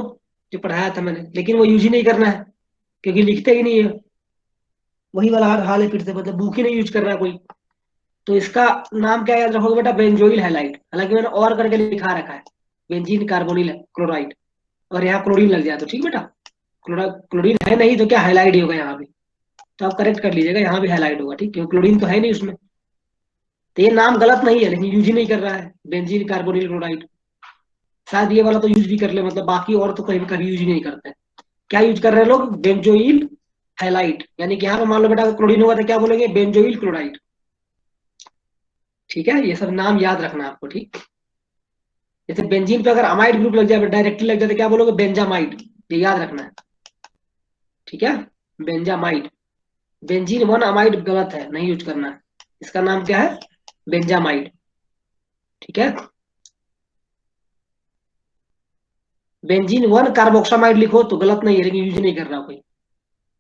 जो पढ़ाया था मैंने, लेकिन वो यूज ही नहीं करना है क्योंकि लिखते ही नहीं है। वही वाला हाल है फिर से, मतलब बुक ही नहीं यूज कर रहा है कोई। तो इसका नाम क्या याद रखोगे बेटा, बेंजोइल हैलाइड। हालांकि मैंने और करके लिखा रखा है, बेंजीन कार्बोनिल क्लोराइड। और यहाँ क्लोरीन लग जाए तो ठीक बेटा, क्लोरीन है नहीं तो क्या हाईलाइट ही होगा यहाँ भी। तो आप करेक्ट कर लीजिएगा, यहाँ भी हाईलाइट होगा, ठीक, क्योंकि क्लोरीन तो है नहीं उसमें। तो ये नाम गलत नहीं है, लेकिन यूज ही नहीं कर रहा है, बेंजीन कार्बोनिल क्लोराइड। शायद ये वाला तो यूज भी कर ले, मतलब बाकी और तो कहीं कभी यूज ही नहीं करते हैं। क्या यूज कर रहे हैं लोग, बेंजोइल हाइलाइट। यानी कि यहाँ पे मान लो बेटा क्लोरीन होगा तो क्या बोलेंगे, बेंजोइल क्लोराइड। ठीक है, ये सब नाम याद रखना आपको, ठीक। जैसे बेंजीन पे अगर अमाइड ग्रुप लग जाए, डायरेक्टली लग जाए तो क्या बोलोगे, बेंजामाइड। ये याद रखना है, ठीक है, बेंजामाइड। बेंजीन वन अमाइड गलत है, नहीं यूज करना है। इसका नाम क्या है, बेंजामाइड, ठीक है। बेंजीन वन कार्बोक्सामाइड लिखो तो गलत नहीं है, लेकिन यूज नहीं कर रहा कोई।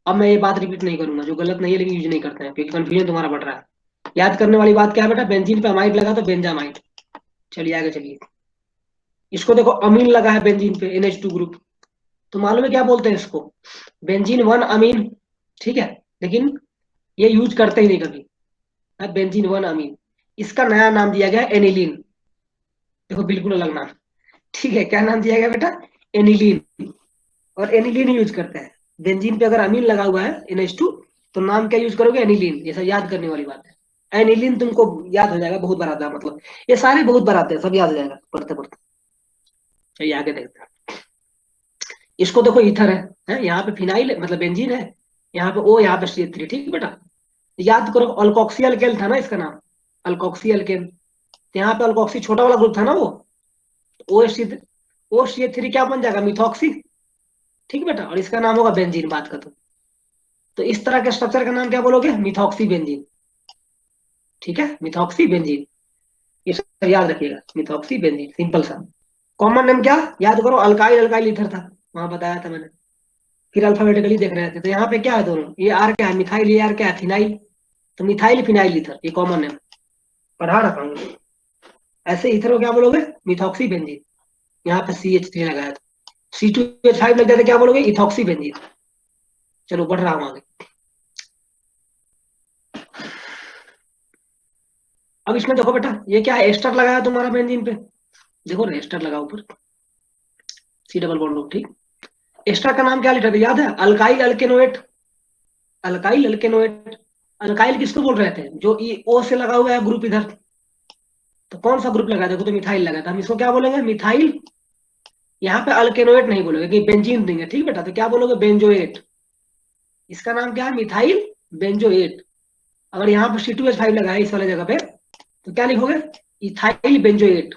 अब मैं ये बात रिपीट नहीं करूंगा, जो गलत नहीं है लेकिन यूज नहीं करते हैं, क्योंकि कंफ्यूजन तुम्हारा बढ़ रहा है। याद करने वाली बात क्या है बेटा, बेंजीन पे अमाइड लगा तो बेंजामाइड। चलिए आगे चलिए। इसको देखो अमीन लगा है बेंजीन पे, NH2 ग्रुप। तो मालूम है क्या बोलते हैं इसको, बेंजीन वन अमीन, ठीक है। लेकिन ये यूज करते ही नहीं कभी, है बेंजीन वन अमीन। इसका नया नाम दिया गया है एनिलीन। देखो बिल्कुल अलग नाम, ठीक है, क्या नाम दिया गया बेटा, एनिलीन। और एनिलीन यूज करते हैं। बेंजीन पे अगर अमीन लगा हुआ है NH2 तो नाम क्या यूज करोगे, एनिलीन। ये सब याद करने वाली बात है, एनिलीन तुमको याद हो जाएगा, बहुत बार आता है, मतलब ये सारे बहुत बार आते हैं, सब याद हो जाएगा पढ़ते पढ़ते। चलिए आगे देखते हैं। इसको देखो ईथर है यहाँ पे फिनाइल मतलब बेंजीन है, यहाँ पे ओ, यहाँ पे CH3, ठीक है बेटा। याद करो अल्कोक्सी अल्केन था ना इसका नाम, अल्कोक्सी अल्केन। तो यहाँ पे अल्कोक्सी छोटा वाला ग्रुप था ना वो, O CH3 क्या बन जाएगा, मिथॉक्सी, ठीक बेटा। और इसका नाम होगा बेंजीन, बात का तो इस तरह के स्ट्रक्चर का नाम क्या बोलोगे, मिथॉक्सी बेंजीन, ठीक है, मिथॉक्सी बेंजीन। ये सब याद रखिएगा, मिथॉक्सी बेंजीन, सिंपल सा। कॉमन नेम क्या, याद करो, अल्काइल अल्काइल ईथर था, वहां बताया था मैंने। फिर अल्फाबेटिकली देख रहे थे, तो यहाँ पे क्या है दोनों, ये आर क्या है मिथाइल, ये आर क्या है फिनाइल। तो मिथाइल फिनाइल ईथर, ये कॉमन नेम पढ़ा रखा हूँ। ऐसे ईथर को क्या बोलोगे, मिथॉक्सी बेंजीन। यहाँ पे CH3 लगाया था, C2H5 लग जाता क्या बोलोगे, इथॉक्सी बेंजीन। चलो बढ़ रहा हूँ आगे। अब इसमें देखो बेटा, ये क्या है, एस्टर लगाया तुम्हारा बेंजीन पे, देखो रेस्टर लगा ऊपर। सी डबल बॉन्ड हो, ठीक। एस्टर का नाम क्या लिखा था याद है? अल्काइल अल्केनोएट। अल्काइल अल्केनोएट। अल्काइल किसको बोल रहे थे? जो ई ओ से लगा हुआ है ग्रुप इधर। तो कौन सा ग्रुप लगा? देखो तो मिथाइल लगा था, हम इसको क्या बोलेंगे? मिथाइल। यहाँ पे अल्केनोएट नहीं बोलोगे कि बेंजीन देंगे, ठीक बेटा, तो क्या बोलोगे? बेंजोएट। इसका नाम क्या है? Methyl benzoate. अगर यहाँ पर C2H5 लगा है इस वाले जगह पे, तो क्या लिखोगे? Ethyl benzoate.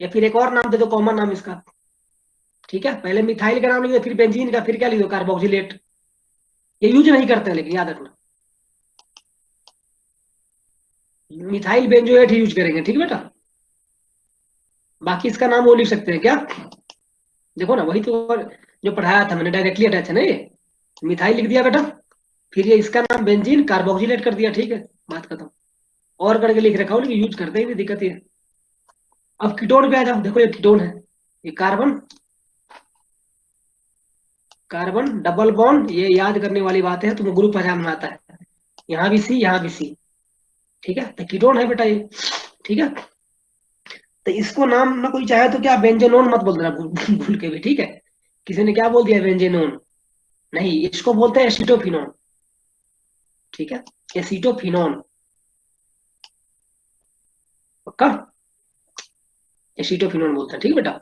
या फिर एक और नाम दे दो, कॉमन नाम इसका, ठीक है। पहले मिथाइल का नाम लिख दो, फिर बेंजीन का, फिर क्या लिख दो? कार्बोक्सिलेट। ये यूज नहीं करते हैं लेकिन याद रखना, मिथाइल बेंजोएट ही यूज करेंगे, ठीक बेटा। बाकी इसका नाम वो लिख सकते हैं क्या? देखो ना, वही तो जो पढ़ाया था मैंने, डायरेक्टली अटैच है ना ये। मिथाइल लिख दिया बेटा, फिर ये इसका नाम बेंजीन कार्बोक्सिलेट कर दिया, ठीक है, बात खत्म। और करके लिख रखा हूँ लेकिन यूज करते ही नहीं, दिक्कत ये है। अब कीटोन पे आ जाओ, देखो ये कीटोन है, ये कार्बन, कार्बन डबल बॉन्ड, ये याद करने वाली बात है, तुम्हें ग्रुप पहचान में आता है। यहाँ भी सी, यहाँ भी सी, ठीक है, तो कीटोन है बेटा ये, ठीक है। तो इसको नाम ना कोई चाहे तो क्या बेंजेनोन मत बोल देना भूल के भी, ठीक है। किसी ने क्या बोल दिया? बेंजेनोन नहीं, इसको बोलते हैं एसिटोफिनोन, ठीक है, एसिटोफिनोन, पक्का। एसिटोफिनोन बोलते हैं, ठीक बेटा।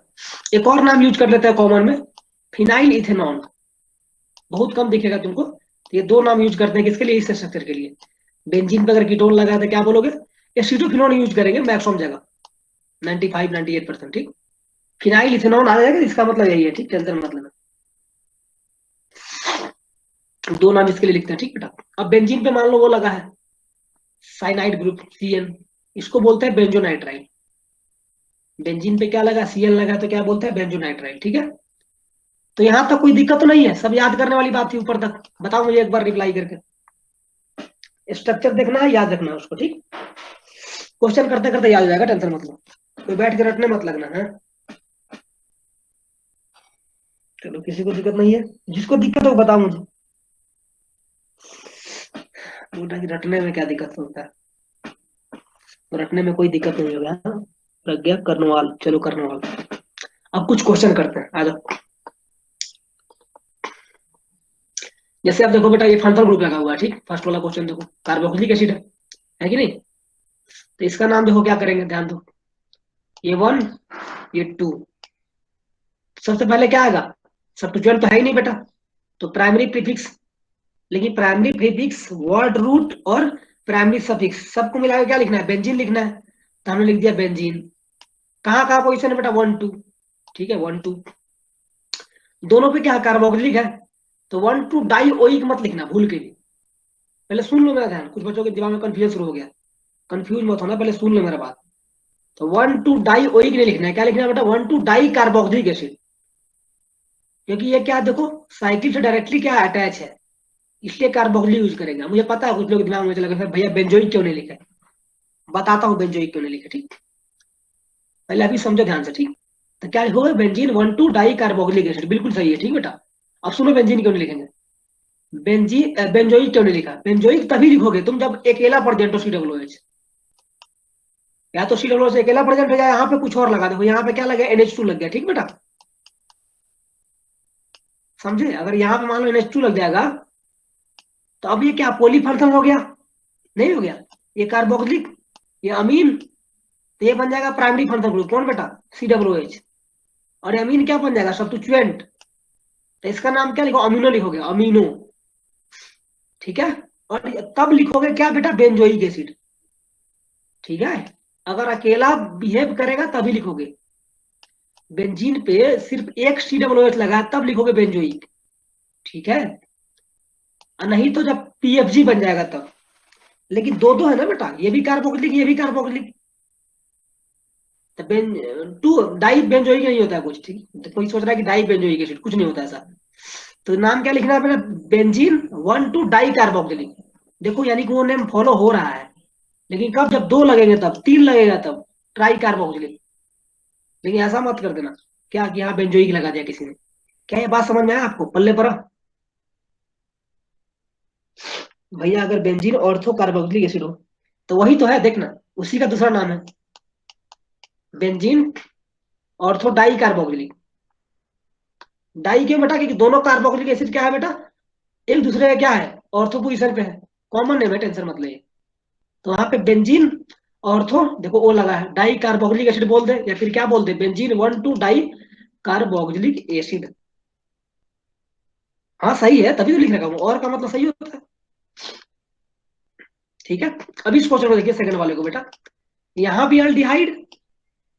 एक और नाम यूज कर लेते हैं कॉमन में, फिनाइल इथेनॉन। बहुत कम दिखेगा तुमको, तो ये दो नाम यूज करते हैं किसके लिए? इस स्ट्रक्चर के लिए। बेंजीन पे अगर कीटोन लगा तो क्या बोलोगे? एसिटोफिनोन यूज करेंगे मैक्सिमम जगह, 95-98%, ठीक। फिनाइल इथेनॉन आ जाएगा, इसका मतलब यही है, ठीक, टेंशन मत लेना। दो नाम इसके लिए लिखते हैं, ठीक बेटा। अब बेंजीन पे मान लो वो लगा है साइनाइड ग्रुप CN, इसको बोलते हैं बेंजोनाइट्राइल। बेंजीन पे क्या लगा? CN लगा, तो क्या बोलते हैं? बेंजोनाइट्राइल, ठीक है। तो यहां तक कोई दिक्कत तो नहीं है? सब याद करने वाली बात थी ऊपर तक? बताओ मुझे एक बार रिप्लाई करके। स्ट्रक्चर देखना है, याद रखना है उसको, ठीक। क्वेश्चन करते करते याद हो जाएगा, टेंशन मत लो, कोई बैठ के रटने मत लगना है। चलो, किसी को दिक्कत नहीं है? जिसको दिक्कत हो बताओ मुझे। बोला कि रटने में क्या दिक्कत होता है? तो रटने में कोई दिक्कत नहीं होगा, हाँ? प्रज्ञा करनवाल, चलो करनवाल। अब कुछ क्वेश्चन करते हैं, आ जाओ। जैसे आप देखो बेटा, ये फंक्शनल ग्रुप लगा हुआ है, ठीक। फर्स्ट वाला क्वेश्चन देखो, कार्बोक्सिलिक एसिड है कि नहीं? तो इसका नाम देखो क्या करेंगे, ध्यान दो। ये 1, ये 2, सबसे पहले क्या आएगा? सब्स्टिट्यूएंट तो है ही नहीं बेटा, तो प्राइमरी प्रीफिक्स। लेकिन प्राइमरी प्रीफिक्स, वर्ड रूट और प्राइमरी सफिक्स सबको मिला के क्या लिखना है? बेंजीन लिखना है, तो हमने लिख दिया बेंजीन। कहाँ कहाँ पोजिशन है बेटा? 1 2, ठीक है, 1 2। दोनों पे क्या कार्बोक्सिलिक है, तो 1 2 डाई ओइक मत लिखना भूल के भी। पहले सुन लो मेरा ध्यान, कुछ बच्चों के दिमाग में कंफ्यूजन शुरू हो गया। कंफ्यूज मत होना, पहले सुन लो मेरा बात। तो 1 2 डाई ओइक नहीं लिखना है, क्या लिखना है बेटा? 1 2 डाई कार्बोक्सिलिक एसिड। क्योंकि ये क्या देखो, साइकिल से डायरेक्टली क्या अटैच है, इसलिए कार्बोक्सिलिक यूज करेंगे। मुझे पता है कुछ लोग दिमाग में चला गया भैया बेंजोइक क्यों नहीं लिखा है। बताता हूँ बेंजोइक क्यों नहीं लिखा, ठीक। पहले अभी समझो ध्यान से, ठीक। तो क्या लिखोगे? बेंजीन 1 2 डाई कार्बोक्सिलिक एसिड, बिल्कुल सही है, ठीक बेटा। अब सुनो, बेंजीन क्यों नहीं लिखेंगे? बेंजोइक क्यों नहीं लिखा? बेंजोइक तभी लिखोगे तुम जब अकेला प्रेजेंट हो COOH। या तो COOH अकेला प्रेजेंट हो जाए, यहाँ पे कुछ और लगा देखो, यहाँ पे क्या लगा? NH2 लग गया, ठीक बेटा। समझे? अगर यहाँ पे मान लो NH2 लग जाएगा, तो अब ये क्या पॉलीफंक्शन हो गया? नहीं हो गया? ये कार्बोक्सिलिक, ये अमीन, तो ये बन जाएगा प्राइमरी फंक्शन ग्रुप, कौन बेटा? COOH। और ये अमीन क्या बन जाएगा? सब्स्टिट्यूएंट। तो इसका नाम क्या लिखो? अमीनो लिखोगे, अमीनो, ठीक है। और तब लिखोगे क्या बेटा? बेंजोइक एसिड, ठीक है। अगर अकेला बिहेव करेगा तभी लिखोगे। बेंजीन पे सिर्फ एक COOH लगा तब लिखोगे बेंजोइक, ठीक है। और नहीं तो जब PFG बन जाएगा तब। लेकिन दो दो है ना बेटा, ये भी कार्बोक्सिलिक, ये भी कार्बोक्सिलिक। तो टू डाई बेंजोइक नहीं होता है कुछ, ठीक। तो कोई सोच रहा है कि डाई बेंजोइक एसिड, कुछ नहीं होता ऐसा। तो नाम क्या लिखना है बेटा? Benzene 1 2 di carboxylic. देखो, यानी कि वो नेम फॉलो हो रहा है। लेकिन कब? जब दो लगेंगे तब, तीन लगेगा तब ट्राई कार्बोक्सिलिक। लेकिन ऐसा मत कर देना क्या कि यहाँ बेंजोइक लगा दिया किसी ने। क्या ये बात समझ में आया आपको? पल्ले पर भैया, अगर बेंजीन ऑर्थो कार्बोक्सिलिक एसिड हो तो वही तो है, देखना, उसी का दूसरा नाम है benzene ortho di carboxylic. Di क्यों बेटा? क्योंकि दोनों कार्बोक्सिलिक एसिड क्या है बेटा, एक दूसरे का क्या है, ऑर्थो पोजीशन पे है, कॉमन नेम है, टेंशन मत ले। तो वहां पे बेंजीन ऑर्थो, देखो ओ लगा है, डाई कार्बोक्सिलिक एसिड बोल दे, या फिर क्या बोल दे, बेंजीन 1,2 डाई कार्बोक्सिलिक एसिड। हाँ सही है, तभी तो लिख रखा हूँ, और का मतलब सही होता है। ठीक है, अभी इस क्वेश्चन को देखिए सेकंड वाले को बेटा। यहाँ भी अल्डिहाइड,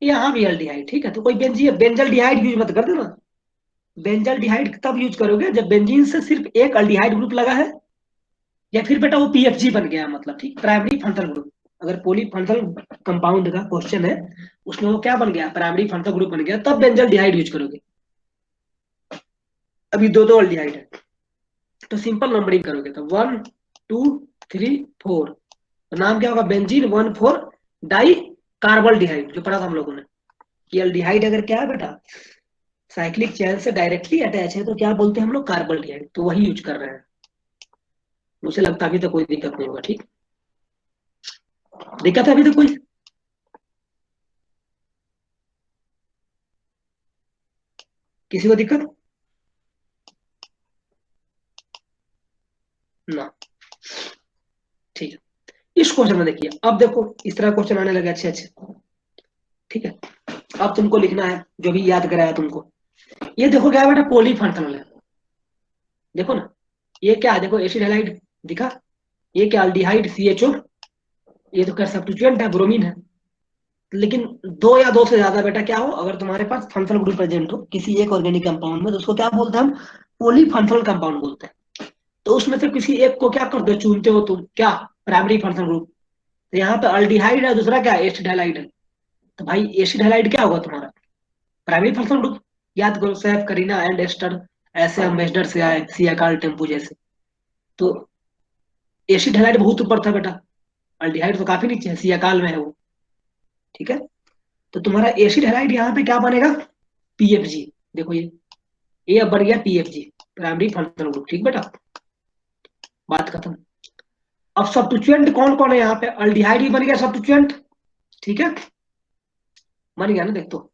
यहाँ भी अल्डिहाइड, ठीक है, तो कोई बेंजी बेंजल डिहाइड यूज मत कर देना। बेंजल डिहाइड तब यूज करोगे जब बेंजीन से सिर्फ एक अल्डिहाइड ग्रुप लगा है, या फिर बेटा वो पीएफजी बन गया मतलब, ठीक, प्राइमरी फंक्शनल ग्रुप। अगर पॉलीफंक्शनल कंपाउंड का क्वेश्चन है, उसमें वो क्या बन गया, प्राइमरी फंक्शनल ग्रुप बन गया, तब बेंजल डिहाइड यूज करोगे। अभी दो दो अल्डिहाइड है, तो सिंपल नंबरिंग करोगे, तो 1 2 3 4, तो नाम क्या होगा, बेंजीन 1,4 डाई कार्बल डिहाइड, जो पढ़ा था हम लोगों ने कि अल्डिहाइड अगर क्या है बेटा, साइक्लिक चेन से डायरेक्टली अटैच है, तो क्या बोलते हैं हम लोग, कार्बल डिहाइड, तो वही यूज कर रहे हैं। मुझे लगता है अभी तक कोई दिक्कत नहीं होगा, ठीक। दिक्कत है अभी तक कोई? किसी को दिक्कत? ना, ठीक है। इस क्वेश्चन में देखिए, अब देखो इस तरह क्वेश्चन आने लगे अच्छे अच्छे, ठीक है। अब तुमको लिखना है जो भी याद कराया तुमको। ये देखो क्या है बेटा, पॉलीफंक्शनल है, देखो ना, ये क्या है, देखो एसिड हैलाइड दिखा, ये क्या, अल्डिहाइड CHO, ये तो कर सब्स्टिट्यूएंट है, ब्रोमीन है। लेकिन दो या दो से ज्यादा बेटा क्या हो, अगर तुम्हारे पास फंक्शनल ग्रुप प्रेजेंट हो किसी एक ऑर्गेनिक कंपाउंड में, तो उसको क्या बोलते हैं हम, पॉलीफंक्शनल कंपाउंड बोलते हैं। तो उसमें से किसी एक को क्या करते हो, चुनते हो तुम, क्या, प्राइमरी फंक्शनल ग्रुप। तो यहाँ पे अल्डिहाइड है, दूसरा क्या है, एसिड हैलाइड है। तो भाई एसिड हैलाइड क्या होगा तुम्हारा, प्राइमरी फंक्शनल ग्रुप। याद करो, सैफ, करीना एंड एस्टर, ऐसे एम्बेसडर से आए, सियाकाल, टेम्पू जैसे। तो एसिड हैलाइड बहुत ऊपर था बेटा, अल्डिहाइड तो काफी नीचे है, सियाकाल में है वो, ठीक है। तो तुम्हारा एसिड हैलाइड यहाँ पे क्या बनेगा, PFG। देखो ये अब बन गया PFG, प्राइमरी फंक्शनल ग्रुप, ठीक बेटा, बात खत्म। अब सब्स्टिट्यूएंट कौन कौन है यहाँ पे, अल्डिहाइड ही बन गया सब्स्टिट्यूएंट, ठीक है, बन गया ना, देख तो।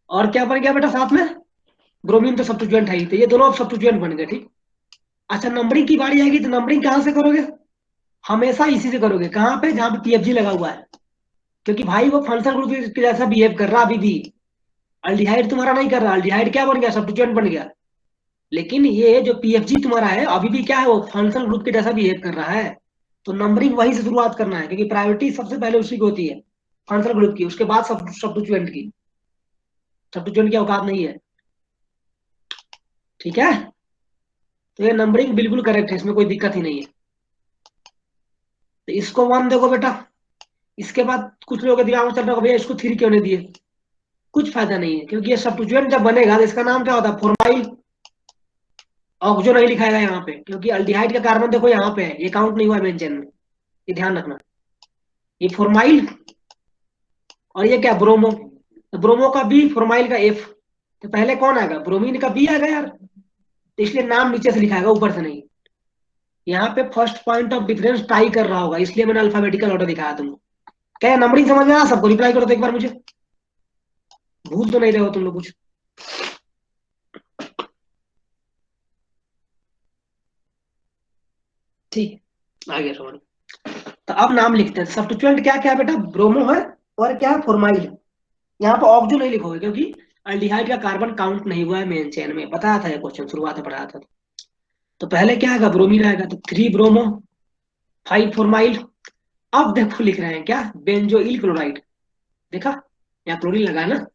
और क्या बन गया बेटा साथ में, ब्रोमीन तो सब्स्टिट्यूएंट है ही, तो ये दोनों अब सब्स्टिट्यूएंट बन गए, ठीक। अच्छा, नंबरिंग की बारी आएगी, तो नंबरिंग कहाँ से करोगे, हमेशा इसी से करोगे, कहाँ पे, जहाँ पे PFG लगा हुआ है। क्योंकि भाई वो फंक्शनल ग्रुप के जैसा बिहेव कर रहा अभी भी, अल्डिहाइड तुम्हारा नहीं कर रहा, अल्डिहाइड क्या बन गया, सब्स्टिट्यूएंट बन गया। लेकिन ये जो PFG तुम्हारा है अभी भी क्या है, वो फंक्शनल ग्रुप के जैसा बिहेव कर रहा है। तो नंबरिंग वहीं से शुरुआत करना है, क्योंकि प्रायोरिटी सबसे पहले उसी की होती है, फंक्शनल ग्रुप की, उसके बाद सब सब्स्टिट्यूएंट की। सब्स्टिट्यूएंट की औकात नहीं है, ठीक है। तो ये नंबरिंग बिल्कुल करेक्ट है, इसमें कोई दिक्कत ही नहीं है। तो इसको 1 देखो बेटा, इसके बाद कुछ लोगों के दिमाग में चल रहा है भैया इसको 3 क्यों नहीं दिए। कुछ फायदा नहीं है, क्योंकि ये सब्स्टिट्यूएंट जब बनेगा तो इसका नाम क्या होता है, फॉर्माइल ऑक्सो नहीं लिखाएगा यहाँ पे, क्योंकि अल्डिहाइड का कार्बन देखो यहाँ पे है, ये काउंट नहीं हुआ मेन चेन में, ये ध्यान रखना। ये फॉर्माइल, और ये क्या, ब्रोमो, तो ब्रोमो का B, फॉर्माइल का F। तो पहले कौन आएगा, ब्रोमीन का B आएगा यार, तो इसलिए नाम नीचे से लिखाएगा, ऊपर से नहीं। यहाँ पे first point of difference tie कर रहा होगा, इसलिए मैंने अल्फाबेटिकल ऑर्डर दिखाया तुमको। क्या नंबरिंग समझ में आया सबको, रिप्लाई करो तो एक बार मुझे, भूल तो नहीं रहे हो तुम लोग कुछ। ठीक, आ गया समझ। तो अब नाम लिखते हैं, सब्स्टिट्यूएंट क्या क्या है बेटा, ब्रोमो है, और क्या है, फॉर्माइल है। यहाँ पे ऑक्जो नहीं लिखोगे, क्योंकि अल्डिहाइड का कार्बन काउंट नहीं हुआ है मेन चेन में, बताया था ये क्वेश्चन शुरुआत में पढ़ाया था। तो पहले क्या आएगा, ब्रोमीन आएगा, तो 3 ब्रोमो, 5 फॉर्माइल। अब देखो लिख रहे हैं क्या, बेंजोइल क्लोराइड, देखा, यहाँ क्लोरीन लगा है ना,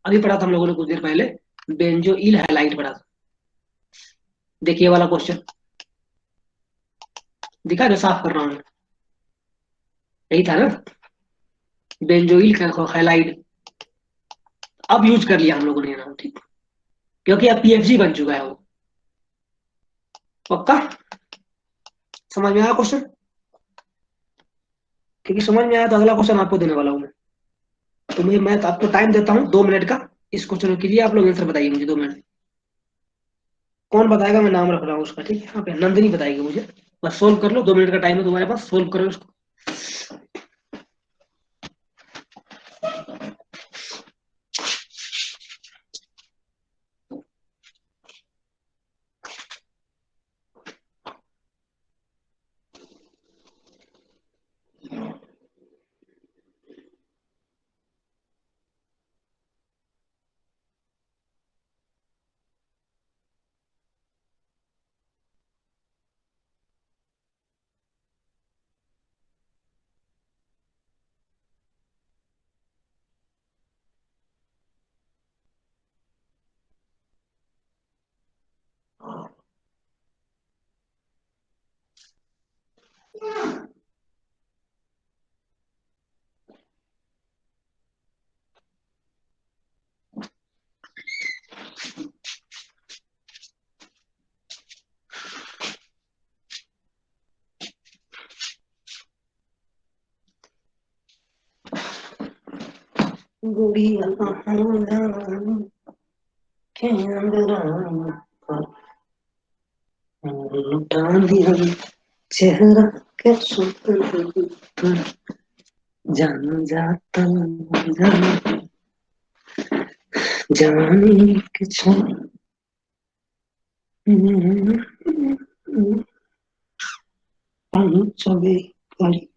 अभी पढ़ा था हम लोगों ने कुछ देर पहले, बेंजोइल हैलाइड पढ़ा था। देखिए वाला क्वेश्चन, दिखा जो साफ कर रहा हूँ, यही था ना, बेंजोइल हैलाइड। अब यूज कर लिया हम लोगों ने ये नाम, ठीक, क्योंकि अब PFG बन चुका है वो, पक्का समझ में आया क्वेश्चन। क्योंकि समझ में आया तो अगला क्वेश्चन आपको देने वाला हूँ मैं। तो मैं तो आपको टाइम देता हूँ 2 मिनट का, इस क्वेश्चन के लिए आप लोग आंसर बताइए मुझे 2 मिनट। कौन बताएगा, मैं नाम रख रहा हूँ उसका, ठीक है, यहाँ पे नंदिनी बताएगी मुझे। बस सोल्व कर लो, 2 मिनट का टाइम है तुम्हारे पास, सोल्व करो इसको। गुड़िया के अंदर लुटा दिया चेहरा के सुपर जान जाता जान जाने के छोड़ चले गली।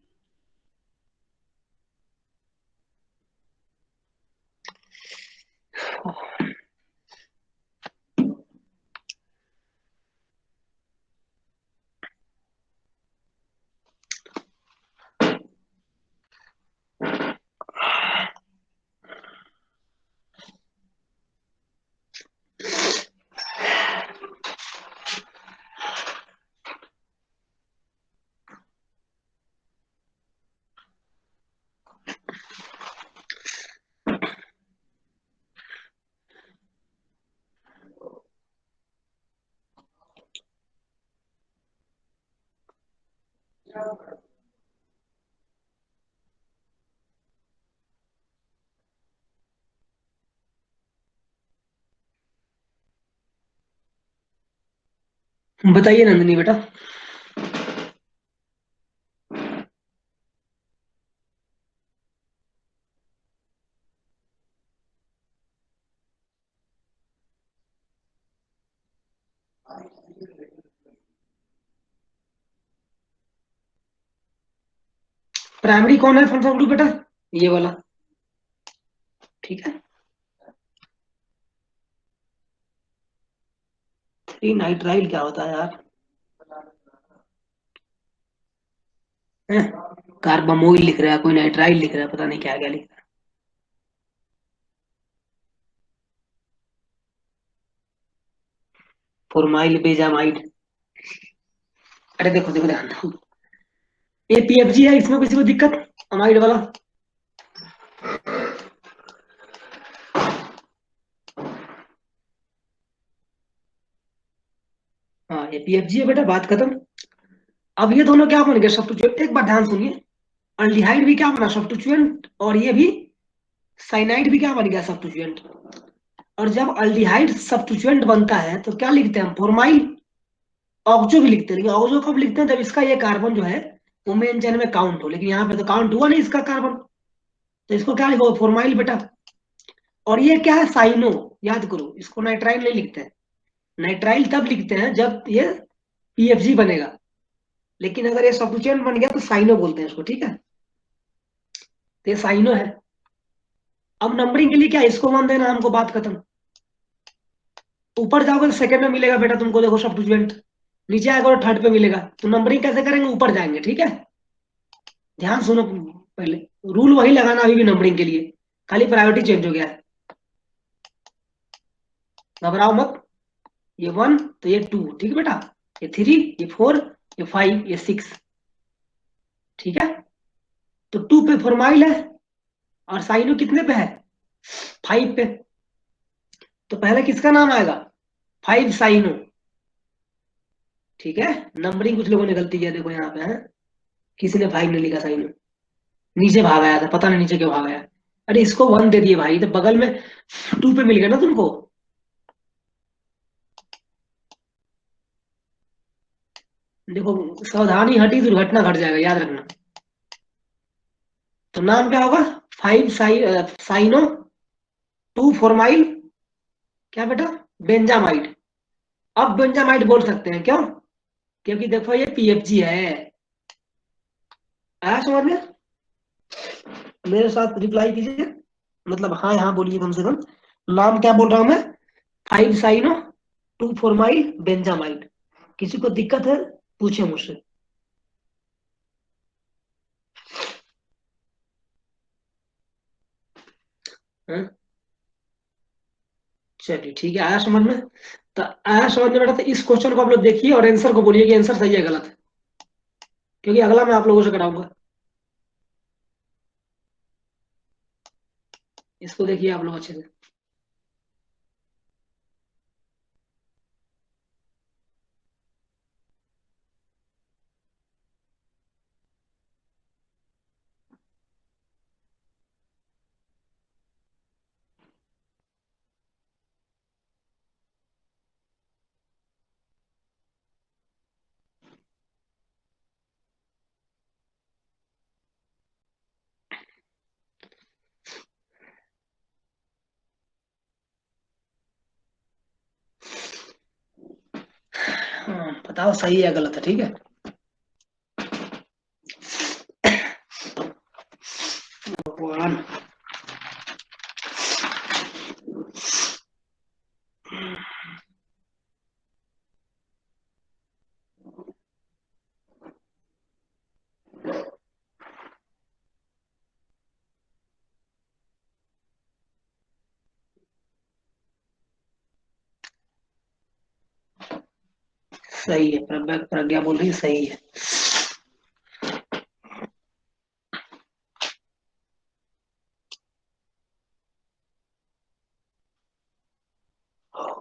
बताइए नंदिनी बेटा। प्राइमरी कौन है फंक्शन ग्रुप बेटा? ये वाला। ठीक है। 3 नाइट्राइल क्या होता है यार? कार्बामोइल लिख रहा है, कोई नाइट्राइल लिख रहा है, पता नहीं क्या क्या लिख रहा है। फॉर्माइल बेजामाइड। अरे देखो देखो ध्यान दो, ये पीएफजी है, इसमें किसी को दिक्कत? अमाइड वाला। हाँ ये पीएफजी है बेटा, बात खत्म। अब ये दोनों क्या बन गए? सब्स्टिट्यूएंट। एक बार ध्यान सुनिए, अल्डिहाइड भी क्या बना? सब्स्टिट्यूएंट। और ये भी साइनाइड भी क्या बन गया? सब्स्टिट्यूएंट। और जब अल्डिहाइड सब्स्टिट्यूएंट बनता है तो क्या लिखते हैं हम? फॉर्माइल। ऑक्सो भी लिखते हैं, लेकिन ऑक्सो कब लिखते हैं? जब इसका ये कार्बन जो है वो मेन चेन में काउंट हो, लेकिन यहाँ पे तो काउंट हुआ नहीं इसका कार्बन, तो इसको क्या लिखो? फॉर्माइल बेटा। और ये क्या है? साइनो। याद करो, इसको नाइट्राइल नहीं लिखते हैं। नाइट्राइल तब लिखते हैं जब ये पीएफजी बनेगा, लेकिन अगर ये सब्स्टिट्यूएंट बन गया तो साइनो बोलते हैं इसको। ठीक है, तो ये साइनो है। अब नंबरिंग के लिए क्या है? इसको 1 देना हमको, बात खत्म। ऊपर जाओगे तो सेकंड में मिलेगा बेटा तुमको, देखो सब्स्टिट्यूएंट। नीचे आएगा तो थर्ड पे मिलेगा। तो नंबरिंग कैसे करेंगे? ऊपर जाएंगे। ठीक है, ध्यान सुनो पहले। रूल वही लगाना अभी भी नंबरिंग के लिए, खाली प्रायोरिटी चेंज हो गया है। घबराओ मत। ये 1 तो ये 2, ठीक है बेटा। ये 3, ये 4, ये 5, ये 6। ठीक है, तो 2 पे फॉर्माइल है, और साइनो कितने पे है? 5 पे। तो पहले किसका नाम आएगा? 5 साइनो। ठीक है, नंबरिंग कुछ लोगों ने गलती किया, देखो यहाँ पे है, किसी ने 5 ने लिखा साइनो, नीचे भाग आया था, पता नहीं नीचे क्यों भाग आया। अरे इसको 1 दे दिए भाई, तो बगल में 2 पे मिल गया ना तुमको। देखो, सावधानी हटी दुर्घटना घट जाएगा, याद रखना। तो नाम क्या होगा? 5 साइनो, 2 फॉर्माइल, क्या बेटा? बेंजामाइड। अब बेंजामाइड बोल सकते हैं, क्यों? क्योंकि देखो ये पीएफजी है। आया समझ में? मेरे साथ रिप्लाई कीजिए, मतलब हाँ हाँ बोलिए कम से कम। नाम क्या बोल रहा हूं मैं? 5 साइनो, 2 फॉर्माइल, बेंजामाइड। किसी को दिक्कत है पूछे मुझसे। हाँ? चलिए ठीक है, आया समझ में? तो आया समझ में बेटा, तो इस क्वेश्चन को आप लोग देखिए और आंसर को बोलिए कि आंसर सही है गलत है। क्योंकि अगला मैं आप लोगों से कराऊंगा। इसको देखिए आप लोग अच्छे से। हाँ, बताओ सही है गलत है, ठीक है। भगवान। सही है, प्रज्ञा बोल रही है सही है।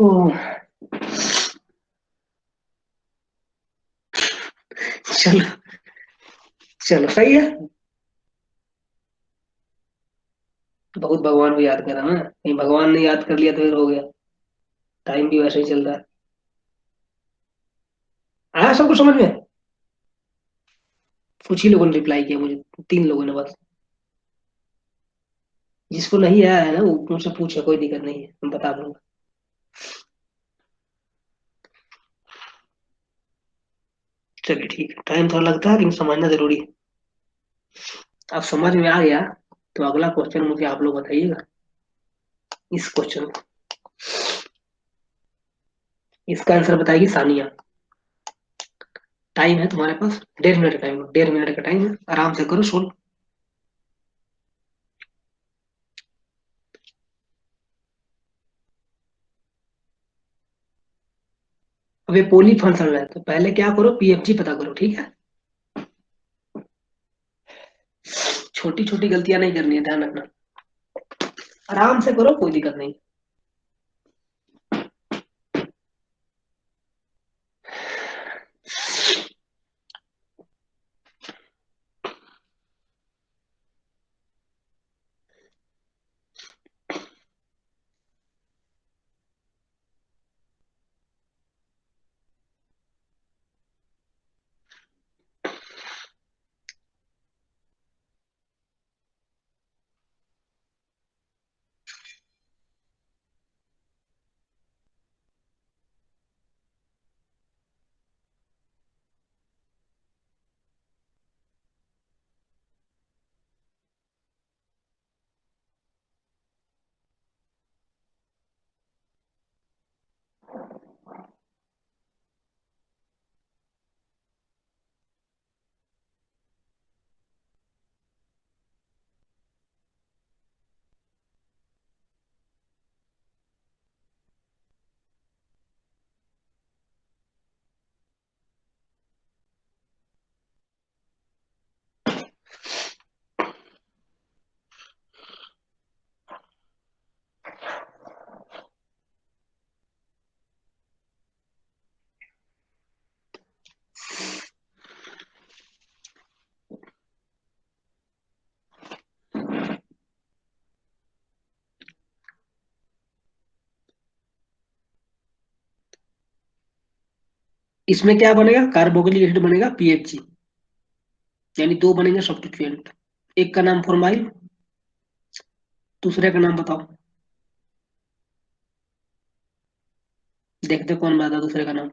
ओ, चलो। चलो सही है। बहुत भगवान को याद करा ना, नहीं भगवान ने याद कर लिया तो फिर हो गया। टाइम भी वैसे ही चल रहा है। आया सबको समझ में? कुछ ही लोगों ने रिप्लाई किया मुझे, 3 लोगों ने बस। जिसको नहीं आया है ना वो मुझसे पूछे, कोई दिक्कत नहीं है, मैं बता दूंगा। चलिए ठीक है, टाइम थोड़ा लगता है लेकिन समझना जरूरी है। अब समझ में आ गया तो अगला क्वेश्चन मुझे आप लोग बताइएगा। इस क्वेश्चन को, इसका आंसर बताएगी सानिया। टाइम है तुम्हारे पास 1.5 मिनट का टाइम, 1.5 मिनट का टाइम है, आराम से करो सोल्व। अब ये पोली फंक्शन है तो पहले क्या करो, पीएफजी पता करो, ठीक है। छोटी छोटी गलतियां नहीं करनी है, ध्यान रखना। आराम से करो, कोई दिक्कत नहीं। इसमें क्या बनेगा, कार्बोक्सिलिक एसिड बनेगा पीएफजी, यानी दो बनेंगे सब्स्टिट्यूएंट। एक का नाम फॉर्माइल, दूसरे का नाम बताओ। देखते कौन बताता दूसरे का नाम।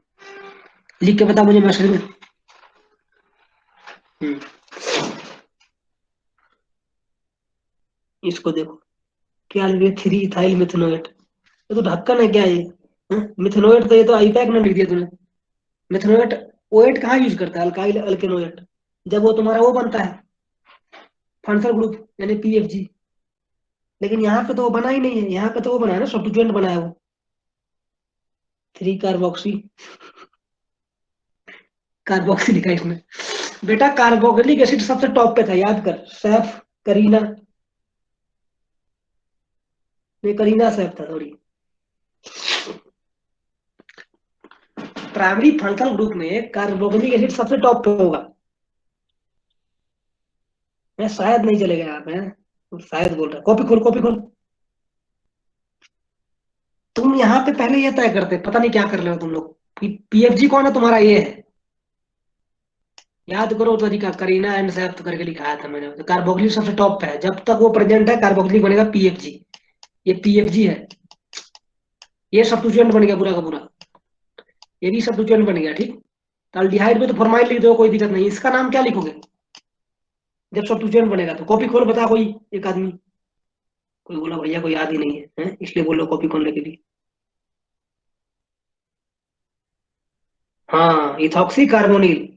लिख के बता मुझे मैसेज में। हम्म, इसको देखो, क्या लिख दिया, 3 इथाइल मिथेनोएट। ये तो ढक्कन है क्या ये? मिथेनोएट तो ये तो आईपैक में लिख दिया तूने। मिथेनोएट ओएट कहाँ यूज करता है, अल्काइल अल्केनोएट, जब वो तुम्हारा वो बनता है फंक्शनल ग्रुप यानी पीएफजी। लेकिन यहाँ पे तो वो बना ही नहीं है, यहाँ पे तो वो बना है ना, सब्स्टिट्यूएंट बना है वो, 3 कार्बोक्सी। कार्बोक्सी लिखा है इसमें। बेटा कार्बोक्सिलिक एसिड सबसे टॉप पे था, याद कर। सैफ, करीना, नहीं करीना सैफ था थोड़ी। प्राइमरी फंक्शनल ग्रुप में कार्बोक्सिलिक एसिड सबसे टॉप पे होगा। मैं शायद नहीं चलेगा यहाँ पे, शायद बोल रहा, कॉपी खोल कॉपी खोल। तुम यहाँ पे पहले ये तय करते, पता नहीं क्या कर रहे हो तुम लोग। पीएफजी कौन है तुम्हारा, ये है। याद करो तरीका, करीना एंड सैफ तो करके लिखाया था मैंने, तो कार्बोक्सिलिक सबसे टॉप पे है, जब तक वो प्रेजेंट है कार्बोक्सिलिक बनेगा पीएफजी। ये पीएफजी है, ये सब्स्टिट्यूएंट बन गया पूरा का पूरा, ये भी सब्स्टिट्यूएंट बन गया, ठीक। तो अल्डिहाइड में तो फॉर्माइल लिख दो, कोई दिक्कत नहीं। इसका नाम क्या लिखोगे जब सब्स्टिट्यूएंट बनेगा, तो कॉपी खोल बता कोई एक आदमी। कोई बोला भैया कोई याद ही नहीं है, इसलिए बोलो कॉपी खोलने के लिए। हाँ, इथॉक्सी कार्बोनिल।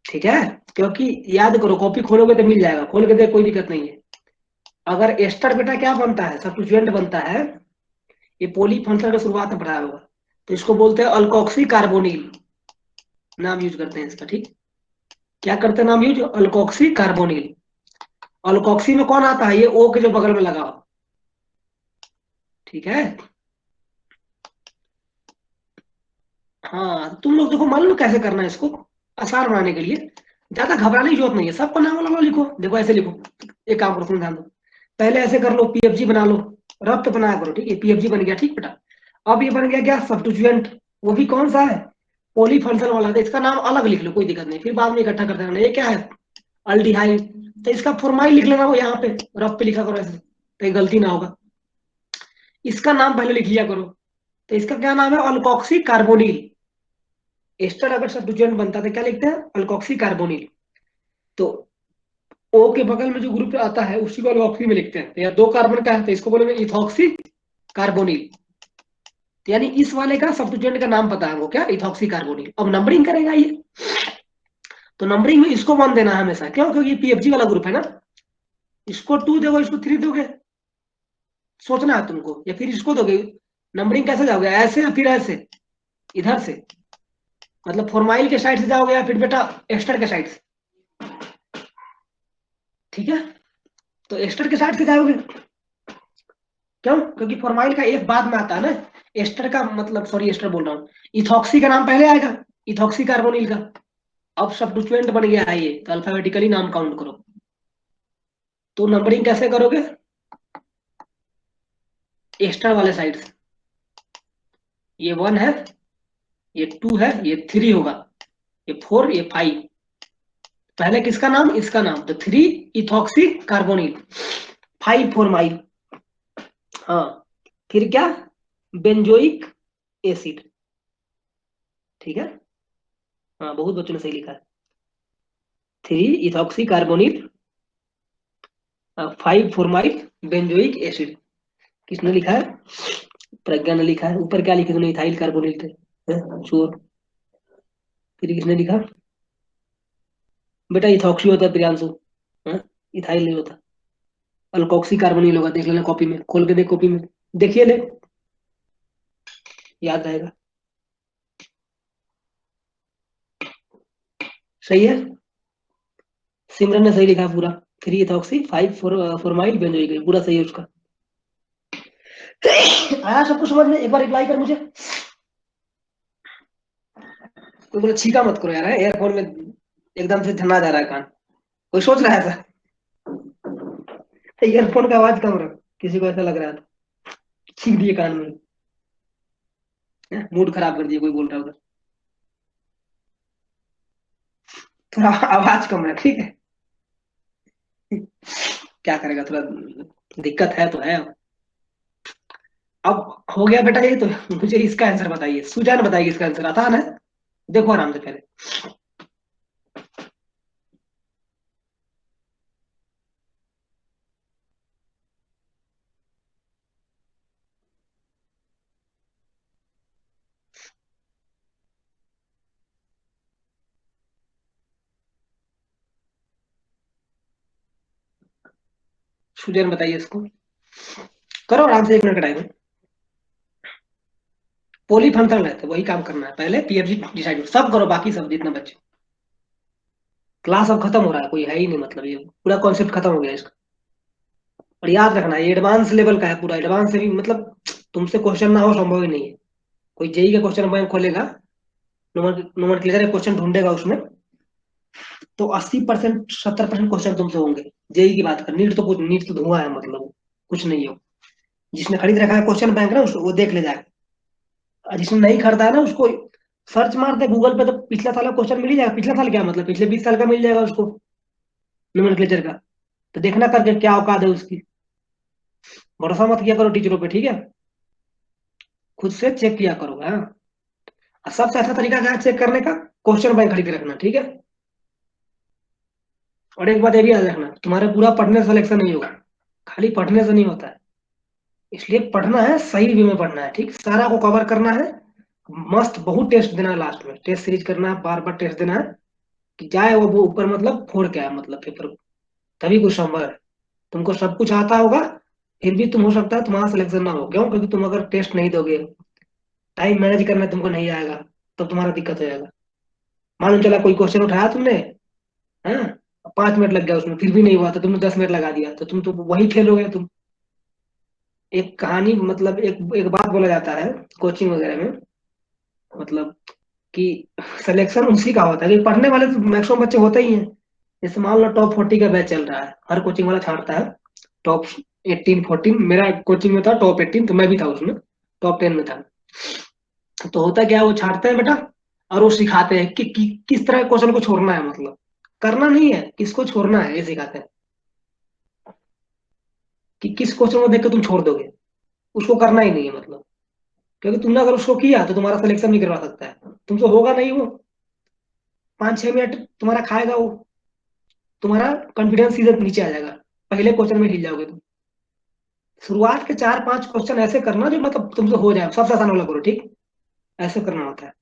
ठीक है, क्योंकि याद करो, कॉपी खोलोगे तो मिल जाएगा, खोल के देख कोई दिक्कत नहीं है। अगर एस्टर बेटा क्या बनता है, सब्स्टिट्यूएंट बनता है, ये पॉलीफंक्शनल के शुरुआत में पढ़ाया होगा, तो इसको बोलते हैं अल्कोक्सी कार्बोनिल, नाम यूज करते हैं इसका, ठीक। क्या करते हैं नाम यूज, अल्कोक्सी कार्बोनिल। अल्कोक्सी में कौन आता है, ये ओ के जो बगल में लगा हो, ठीक है। हाँ, तुम लोग देखो, मान लो कैसे करना है इसको आसान बनाने के लिए। ज्यादा घबराने की जरूरत नहीं है, सबको नाम वाला लिखो, देखो ऐसे लिखो। एक काम करो, तुम ध्यान दो, पहले ऐसे कर लो, पीएफजी बना लो, रफ पे बनाया करो, ठीक है। पीएफजी बन गया, ठीक बेटा। अब ये बन गया क्या, सब्स्टिट्यूएंट। वो भी कौन सा है, पॉलीफंक्शनल वाला, तो इसका नाम अलग लिख लो, कोई दिक्कत नहीं, फिर बाद में इकट्ठा करते रहना। ये क्या है, अल्डिहाइड, तो इसका फॉर्माइल लिख लेना, वो यहाँ पे रफ पे लिखा करो ऐसे, कहीं गलती ना होगा। इसका नाम पहले लिख लिया करो, तो इसका क्या नाम है, अल्कोक्सी कार्बोनिल। एस्टर अगर सब्स्टिट्यूएंट बनता है तो क्या लिखते हैं, अल्कोक्सी कार्बोनिल। तो ओ के बगल में जो ग्रुप आता है उसी को अल्कोक्सी में लिखते हैं, तो या दो कार्बन का है तो इसको बोलेंगे इथॉक्सी कार्बोनिल। तो यानी इस वाले का सब्स्टिट्यूएंट का नाम पता है वो क्या, इथॉक्सी कार्बोनिल। अब नंबरिंग करेगा ये, तो नंबरिंग में इसको 1 देना है हमेशा, क्यों, क्योंकि ये पीएफजी वाला ग्रुप है ना। इसको 2 दोगे, इसको 3 दोगे, सोचना है तुमको, या फिर इसको दोगे। नंबरिंग कैसे जाओगे, ऐसे या फिर ऐसे, इधर से, मतलब फॉर्माइल के साइड से जाओगे या फिर बेटा एस्टर के साइड से, ठीक है। तो एस्टर के साइड से जाओगे, क्यों, क्योंकि फॉर्माइल का एक बाद में आता है ना, एस्टर का मतलब, सॉरी एस्टर बोल रहा हूँ, इथॉक्सी का नाम पहले आएगा, इथॉक्सी कार्बोनिल का। अब सब्स्टिट्यूएंट बन गया है ये, तो अल्फाबेटिकली नाम काउंट करो। तो नंबरिंग कैसे करोगे, एस्टर वाले साइड से, ये 1 है, ये 2 है, ये 3 होगा, ये 4, ये 5। पहले किसका नाम, इसका नाम, तो 3 इथॉक्सी कार्बोनिल, 5 फॉर्माइल। हाँ, फिर क्या, बेंजोइक एसिड, ठीक है। हाँ, बहुत बच्चों ने सही लिखा है, 3 ethoxy carbonyl, 5 formyl benzoic acid. किसने लिखा है, प्रज्ञा ने लिखा है। ऊपर क्या लिखे तूने, इथाइल कार्बोनिल थे, श्योर। फिर किसने लिखा, बेटा इथॉक्सी होता है प्रियांशु, हाँ? इथाइल नहीं होता, अल्कोक्सी कार्बोनिल होगा, देख लेना कॉपी में, खोल के देख कॉपी में, देखिए ले, याद रहेगा। सही है, सिमरन ने सही लिखा पूरा, 3 इथॉक्सी 5 फॉर्माइल बेंजोइक, पूरा सही है उसका। आया सबको समझ में, एक बार रिप्लाई कर मुझे। कोई बोले छीका मत करो यार, एयरफोन में एकदम से ठंडा जा रहा है कान, कोई सोच रहा है ऐसा, तो ईयरफोन का आवाज कम रख, किसी को ऐसा लग रहा था छीक दिए कान में, मूड खराब कर दिया कोई बोल रहा होगा। थोड़ा आवाज कम रख, ठीक है। क्या करेगा, थोड़ा दिक्कत है तो है। अब हो गया बेटा ये, तो मुझे इसका आंसर बताइए, सुजान बताइए इसका आंसर, आता है ना, देखो आराम से पहले। सुजैन बताइए इसको, करो आराम से, 1 मिनट का टाइम है। पॉलीफंक्शनल है तो वही काम करना है, पहले पीएफजी डिसाइड, सब करो बाकी सब जितना बचे। क्लास अब खत्म हो रहा है, कोई है ही नहीं, मतलब ये पूरा कॉन्सेप्ट खत्म हो गया इसका। और याद रखना ये एडवांस लेवल का है पूरा, एडवांस से भी मतलब तुमसे क्वेश्चन ना हो संभव ही नहीं है। कोई जेई का क्वेश्चन बैंक खोलेगा, नोमेनक्लेचर का क्वेश्चन ढूंढेगा उसमें, तो 80% 70% क्वेश्चन तुमसे होंगे। जेई की बात कर, नीट तो कुछ, नीट तो धुआं है, मतलब कुछ नहीं हो। जिसने खरीद रखा है क्वेश्चन बैंक ना, उसको वो देख ले जाए। और जिसने नहीं खरीदा है ना, उसको सर्च मार दे गूगल पे, तो पिछला साल का क्वेश्चन मिल ही जाएगा। पिछला साल क्या मतलब, पिछले 20 साल का मिल जाएगा उसको, नोमेनक्लेचर का। तो देखना करके क्या औकात है उसकी। भरोसा मत किया करो टीचरों पे, ठीक है। खुद से चेक किया करो, हाँ। और सबसे अच्छा तरीका क्या है चेक करने का? क्वेश्चन बैंक खरीद के रखना, ठीक है। और एक बात ये भी याद रखना, तुम्हारे पूरा पढ़ने से सिलेक्शन नहीं होगा, खाली पढ़ने से नहीं होता है। इसलिए पढ़ना है, सही वे में पढ़ना है, ठीक, सारा को कवर करना है। मस्त बहुत टेस्ट देना है, लास्ट में टेस्ट सीरीज करना है, बार बार टेस्ट देना है, कि जाए वो ऊपर, मतलब फोड़ के आए मतलब पेपर को। तभी कुछ संभव है। तुमको सब कुछ आता होगा, फिर भी तुम हो सकता है तुम्हारा सिलेक्शन ना हो। क्यों? क्योंकि तुम अगर टेस्ट नहीं दोगे, टाइम मैनेज करना तुमको नहीं आएगा, तब तुम्हारा दिक्कत हो जाएगा। मालूम चला कोई क्वेश्चन उठाया तुमने, है, 5 मिनट लग गया उसमें, फिर भी नहीं हुआ, तो तुमने 10 मिनट लगा दिया, तो तुम तो वही फेल हो गए तुम। एक कहानी, मतलब एक एक बात बोला जाता है कोचिंग वगैरह में, मतलब कि सिलेक्शन उसी का होता है कि पढ़ने वाले तो मैक्सिमम बच्चे होते ही हैं। जैसे मान लो टॉप 40 का बैच चल रहा है, हर कोचिंग वाला छाड़ता है टॉप 18 14। मेरा कोचिंग में था टॉप 18, तो मैं भी था उसमें, टॉप 10 में था। तो होता क्या है, वो छाड़ते हैं बेटा, और वो सिखाते हैं कि किस तरह क्वेश्चन को छोड़ना है, मतलब करना नहीं है, किसको छोड़ना है, ये सिखाते हैं। कि किस क्वेश्चन को देख के तुम छोड़ दोगे, उसको करना ही नहीं है, मतलब क्योंकि तुमने अगर उसको किया तो तुम्हारा सिलेक्शन नहीं करवा सकता है, तुमसे होगा नहीं वो। 5 6 मिनट तुम्हारा खाएगा वो, तुम्हारा कॉन्फिडेंस सीधे नीचे आ जाएगा, पहले क्वेश्चन में हिल जाओगे तुम। शुरुआत के 4 5 क्वेश्चन ऐसे करना जो मतलब तुमसे हो जाए, सबसे आसान वाला करो, ठीक, ऐसे करना होता है।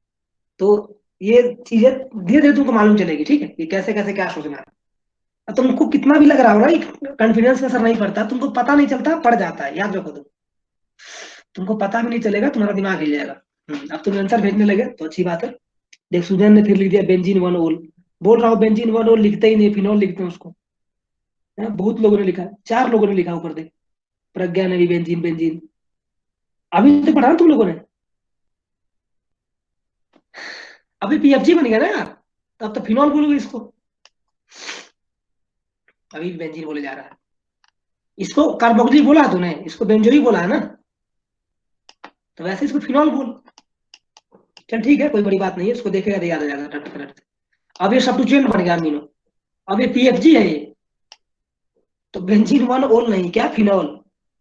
तो ये चीजें धीरे धीरे तुमको मालूम चलेगी, ठीक है, कि कैसे कैसे क्या सोचना है। अब तुमको कितना भी लग रहा हो ना, कॉन्फिडेंस में असर नहीं पड़ता, तुमको पता नहीं चलता, पड़ जाता है, याद रखो तुम। तुमको पता भी नहीं चलेगा, तुम्हारा दिमाग हिल जाएगा। अब तुम आंसर भेजने लगे तो अच्छी बात है। देख सुजन ने फिर लिख दिया बेंजीन वन ओल। बोल रहा हूँ बेंजीन वन ओल लिखते ही नहीं, फिनोल लिखते हैं उसको। बहुत लोगों ने लिखा है, 4 लोगों ने लिखा ऊपर देख। प्रज्ञा ने भी बेंजीन बेंजीन। अभी तो पढ़ा ना तुम लोगों ने। अभी पीएफजी बन गया ना यार, तो अब तो फिनोल बोलोगे इसको। अभी भी बेंजीन बोले जा रहा है। इसको कार्बोक्सिल बोला है तूने, इसको बेंजोई बोला है ना, तो वैसे इसको फिनोल बोल। चल ठीक है, कोई बड़ी बात नहीं है, इसको देखेगा तो याद आ जाएगा रट रट। अब ये सब्स्टिट्यूएंट बन गया अमीनो। अब ये पीएफजी है ये। तो बेंजीन वन ओल नहीं, क्या फिनोल।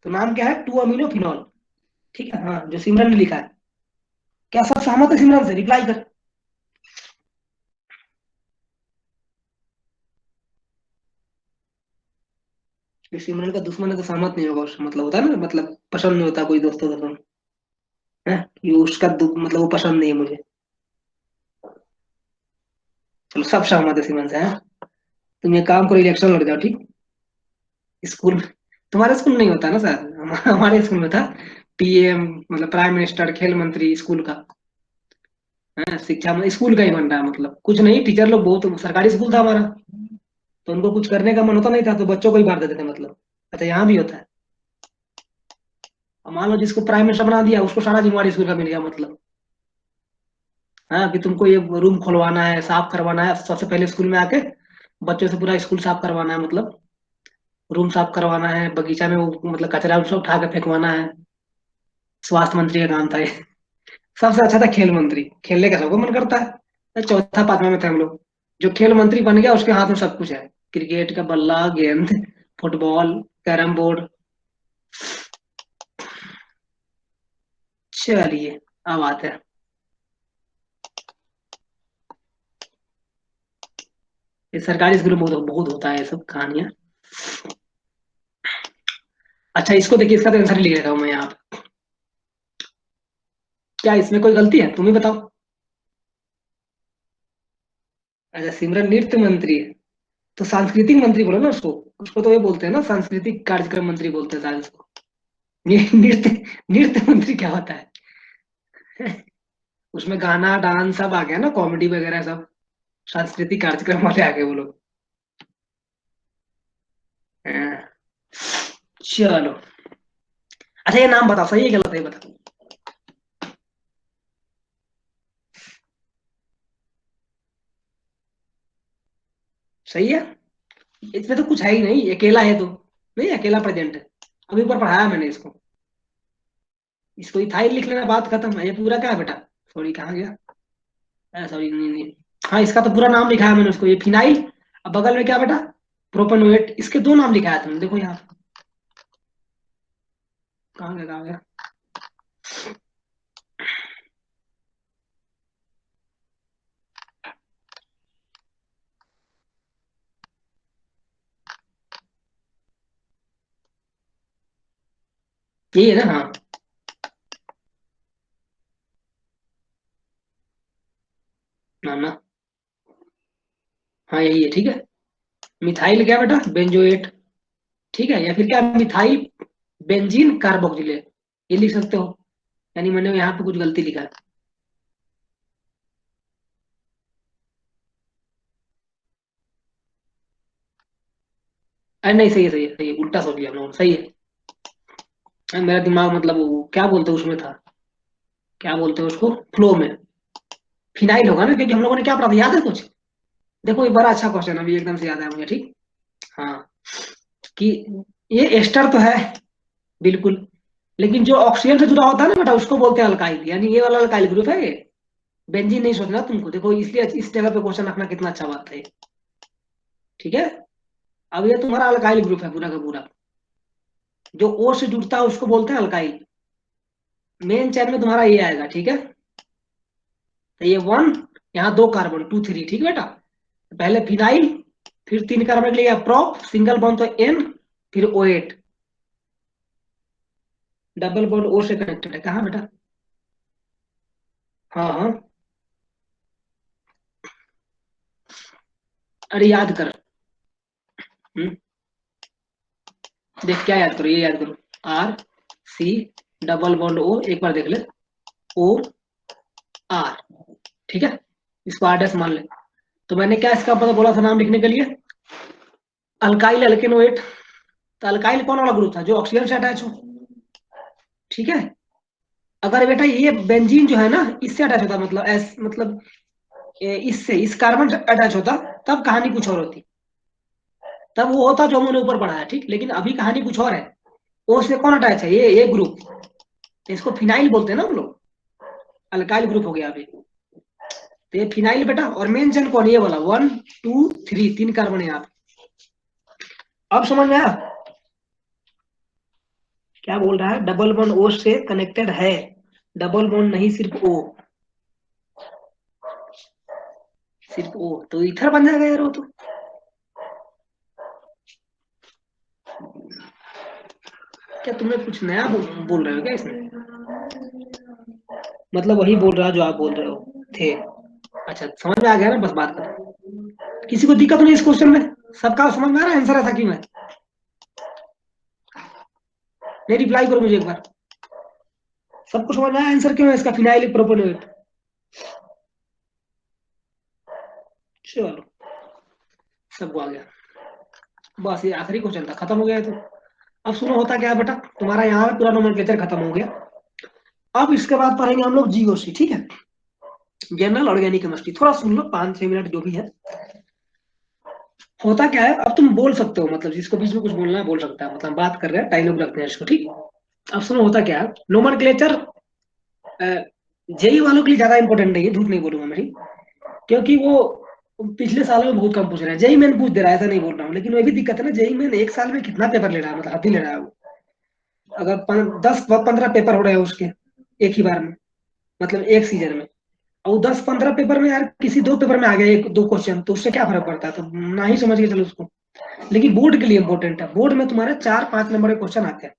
तो नाम क्या है, 2 अमीनो फिनोल। ठीक है, हाँ, जो सिमरन ने लिखा है। क्या सब सहमत है सिमरन से? रिप्लाई कर। कि सिमरन का दुश्मन है तो सहमत नहीं होगा उससे, मतलब होता है ना, मतलब पसंद नहीं होता कोई दोस्तों का तुम, है कि उसका मतलब वो पसंद नहीं है मुझे। चलो सब सहमत है सिमरन से, है। तुम ये काम करो, इलेक्शन लड़ जाओ, ठीक। स्कूल में, तुम्हारे स्कूल में नहीं होता ना सर, हमारे स्कूल में था। पीएम, मतलब प्राइम मिनिस्टर, खेल मंत्री स्कूल का, है, शिक्षा में स्कूल का ही बन रहा है, मतलब कुछ नहीं, टीचर लोग बहुत, सरकारी स्कूल था हमारा, तो उनको कुछ करने का मन होता नहीं था, तो बच्चों को ही मार देते थे, मतलब। अच्छा, यहाँ भी होता है। अब मान लो जिसको प्राइम मिनिस्टर बना दिया, उसको सारा जिम्मेवारी स्कूल का मिल गया, मतलब। हाँ, कि तुमको ये रूम खुलवाना है, साफ करवाना है, सबसे पहले स्कूल में आके बच्चों से पूरा स्कूल साफ करवाना है, मतलब रूम साफ करवाना है, बगीचा में वो मतलब कचरा उचरा उठा के फेंकवाना है। स्वास्थ्य मंत्री का काम था ये। सबसे अच्छा था खेल मंत्री, खेलने का सबको मन करता है। चौथा पांचवा में थे हम लोग। जो खेल मंत्री बन गया उसके हाथ में सब कुछ है, क्रिकेट का बल्ला, गेंद, फुटबॉल, कैरम बोर्ड। चलिए, अब आते हैं। ये सरकारी स्कूल में बहुत बहुत होता है ये सब कहानियां। अच्छा, इसको देखिए, इसका तो आंसर लिख रहा हूँ मैं यहाँ पे। क्या इसमें कोई गलती है, तुम ही बताओ। अच्छा, सिमरन नृत्य मंत्री है, तो सांस्कृतिक मंत्री बोलो ना उसको। उसको तो ये बोलते हैं ना, सांस्कृतिक कार्यक्रम मंत्री बोलते हैं शायद उसको। नृत्य, नृत्य मंत्री क्या होता है? उसमें गाना डांस सब आ गया ना, कॉमेडी वगैरह सब। सांस्कृतिक कार्यक्रम वाले आगे वो लोग। हाँ, चलो। अच्छा ये नाम बताओ, सही है गलत है बता। सही है। इसमें तो कुछ है ही नहीं, अकेला है तो। नहीं, अकेला प्रेजेंट है। अभी ऊपर पढ़ाया मैंने इसको। इसको इथाइल लिख लेना, बात खत्म है। ये पूरा क्या है बेटा? सॉरी, कहाँ गया? सॉरी, नहीं नहीं। हाँ, इसका तो पूरा नाम लिखा है मैंने उसको, ये फिनाइल। अब बगल में क्या बेटा? प्रोपेनोएट। इसके दो नाम लिखा है तुमने, देखो यहाँ। कहाँ गया, कहाँ गया? यही है ना? हाँ। ना ना। हाँ यही है, ठीक है। मिथाइल क्या बेटा? बेंजोएट। ठीक है, या फिर क्या, मिथाइल बेंजीन कार्बोक्सिलेट। ये लिख सकते हो। यानी मैंने यहाँ पे कुछ गलती लिखा है। अरे नहीं, सही है, सही है, सही है। उल्टा सोच लिया हम लोगों ने, सही है। मेरा दिमाग मतलब वो क्या बोलते हैं उसमें था। क्या बोलते हैं उसको, फ्लो में। फिनाइल होगा ना, क्योंकि हम लोगों ने क्या पढ़ा था, याद है कुछ? देखो, ये बड़ा अच्छा क्वेश्चन अभी एकदम से याद आया मुझे, ठीक। हाँ। कि ये एस्टर तो है, बिल्कुल। लेकिन जो ऑक्सीजन से जुड़ा होता है ना बेटा, उसको बोलते हैं अल्काइल। यानी ये वाला अल्काइल ग्रुप है ये। बेंजीन नहीं सोचना तुमको, देखो इसलिए इस जगह पे क्वेश्चन रखना कितना अच्छा बात है। ठीक है। अब ये तुम्हारा अल्काइल ग्रुप है पूरा का पूरा। जो ओ से जुड़ता है उसको बोलते हैं अल्काइल। मेन चैन में तुम्हारा ये आएगा, ठीक है। तो ये वन, यहाँ दो कार्बन, टू थ्री, ठीक है बेटा। पहले फिनाइल, फिर तीन कार्बन के लिए प्रोप, सिंगल बॉन्ड तो एन, फिर ओ एट। डबल बॉन्ड ओ से कनेक्टेड है, कहाँ बेटा? हाँ हाँ। अरे याद कर। हम्म, देख क्या याद करो, ये याद करो। R C, double bond O, एक बार देख ले। ओ आर, ठीक है। इसको आर डैश मान ले। तो मैंने क्या इसका पता बोला था नाम लिखने के लिए? Alkyl alkanoate. तो अल्काइल कौन वाला ग्रुप था, जो ऑक्सीजन से अटैच हो। ठीक है। अगर बेटा ये बेंजीन जो है ना, इससे अटैच होता, मतलब एस मतलब इससे, इस कार्बन से अटैच होता, तब कहानी कुछ और होती। तब वो होता जो हमने ऊपर पढ़ा है, ठीक। लेकिन अभी कहानी कुछ और है। ओ से कौन अटैच है, ये ग्रुप। इसको फिनाइल बोलते हैं ना हम लोग। अल्काइल ग्रुप हो गया अभी। तो ये फिनाइल बेटा, और मेन चेन कौन, ये वाला वन, टू, थ्री, तीन कार्बन है यहाँ पे। अब समझ में आया? क्या बोल रहा है, डबल बॉन्ड ओ से कनेक्टेड है। डबल बॉन्ड नहीं, सिर्फ ओ। सिर्फ ओ तो इथर बन जाएगा यार वो तो। क्या तुमने कुछ नया बोल रहे हो क्या इसमें? मतलब वही बोल रहा जो आप बोल रहे हो थे। अच्छा, समझ में आ गया ना, बस बात करो। किसी को दिक्कत नहीं इस क्वेश्चन में? सबका समझ में आ रहा है आंसर, ऐसा क्यों है? नहीं, रिप्लाई करो मुझे एक बार। सबको समझ में आया आंसर क्यों है इसका, फिनाइल प्रोपोनेट। चलो, सबको आ गया। बस ये आखिरी क्वेश्चन था, खत्म हो गया है तो। अब सुनो, होता क्या है बेटा, तुम्हारा यहाँ पे पूरा नोमेनक्लेचर खत्म हो गया। अब इसके बाद पढ़ेंगे हम लोग जीओसी, ठीक है। जनरल ऑर्गेनिक केमिस्ट्री, थोड़ा सुन लो, 5-6 मिनट जो भी है। होता क्या है, अब तुम बोल सकते हो, मतलब जिसको बीच में कुछ बोलना है बोल सकता है, मतलब बात कर रहे हैं, डायलॉग रखते हैं इसको, ठीक। अब सुनो, होता क्या है, नोमेनक्लेचर जेई वालों के लिए ज्यादा इंपॉर्टेंट नहीं है, झूठ नहीं बोलूंगा मैं, ठीक। क्योंकि वो पिछले सालों में बहुत कम पूछ रहे हैं। जेई मेन पूछ दे रहा है, ऐसा नहीं बोल रहा हूँ, लेकिन वही भी दिक्कत है ना, जेई मेन एक साल में कितना पेपर ले रहा है, मतलब हद ही ले रहा है वो। अगर 10-15 पेपर हो रहे हैं उसके एक ही बार में, मतलब एक सीजन में। और 10-15 पेपर में यार, किसी दो पेपर में आ गया एक दो क्वेश्चन, तो उससे क्या फर्क पड़ता है, तो ना ही समझ के चलो उसको। लेकिन बोर्ड के लिए इंपॉर्टेंट है, बोर्ड में तुम्हारे 4-5 नंबर के क्वेश्चन आते हैं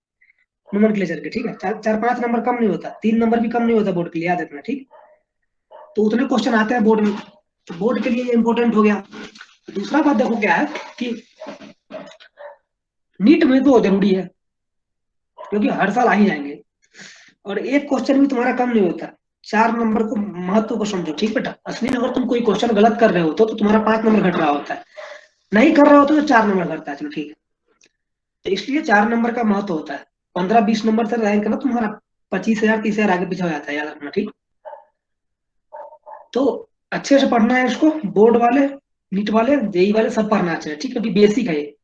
नोमेनक्लेचर के, ठीक है। 4-5 नंबर कम नहीं होता, 3 नंबर भी कम नहीं होता बोर्ड के लिए, याद रखना, ठीक। तो उतने क्वेश्चन आते हैं बोर्ड में, तो बोर्ड के लिए इंपॉर्टेंट हो गया। दूसरा बात देखो क्या है, कि नीट में तो जरूरी है, क्योंकि हर साल आ ही जाएंगे। और एक क्वेश्चन भी तुम्हारा कम नहीं होता। 4 नंबर को महत्व को समझो, ठीक बेटा। असली में अगर तुम कोई क्वेश्चन गलत कर रहे हो तो तुम्हारा 5 नंबर घट रहा होता है, नहीं कर रहे हो तो 4 नंबर घटता है। चलो ठीक है, तो इसलिए 4 नंबर का महत्व होता है। 15-20 नंबर से रैंक ना तुम्हारा 25,000 30,000 आगे पीछे हो जाता है, याद रखना ठीक। तो अच्छे से पढ़ना है इसको, बोर्ड वाले, नीट वाले, जेई वाले सब पढ़ना चाहिए, ठीक है। अभी बेसिक है ये।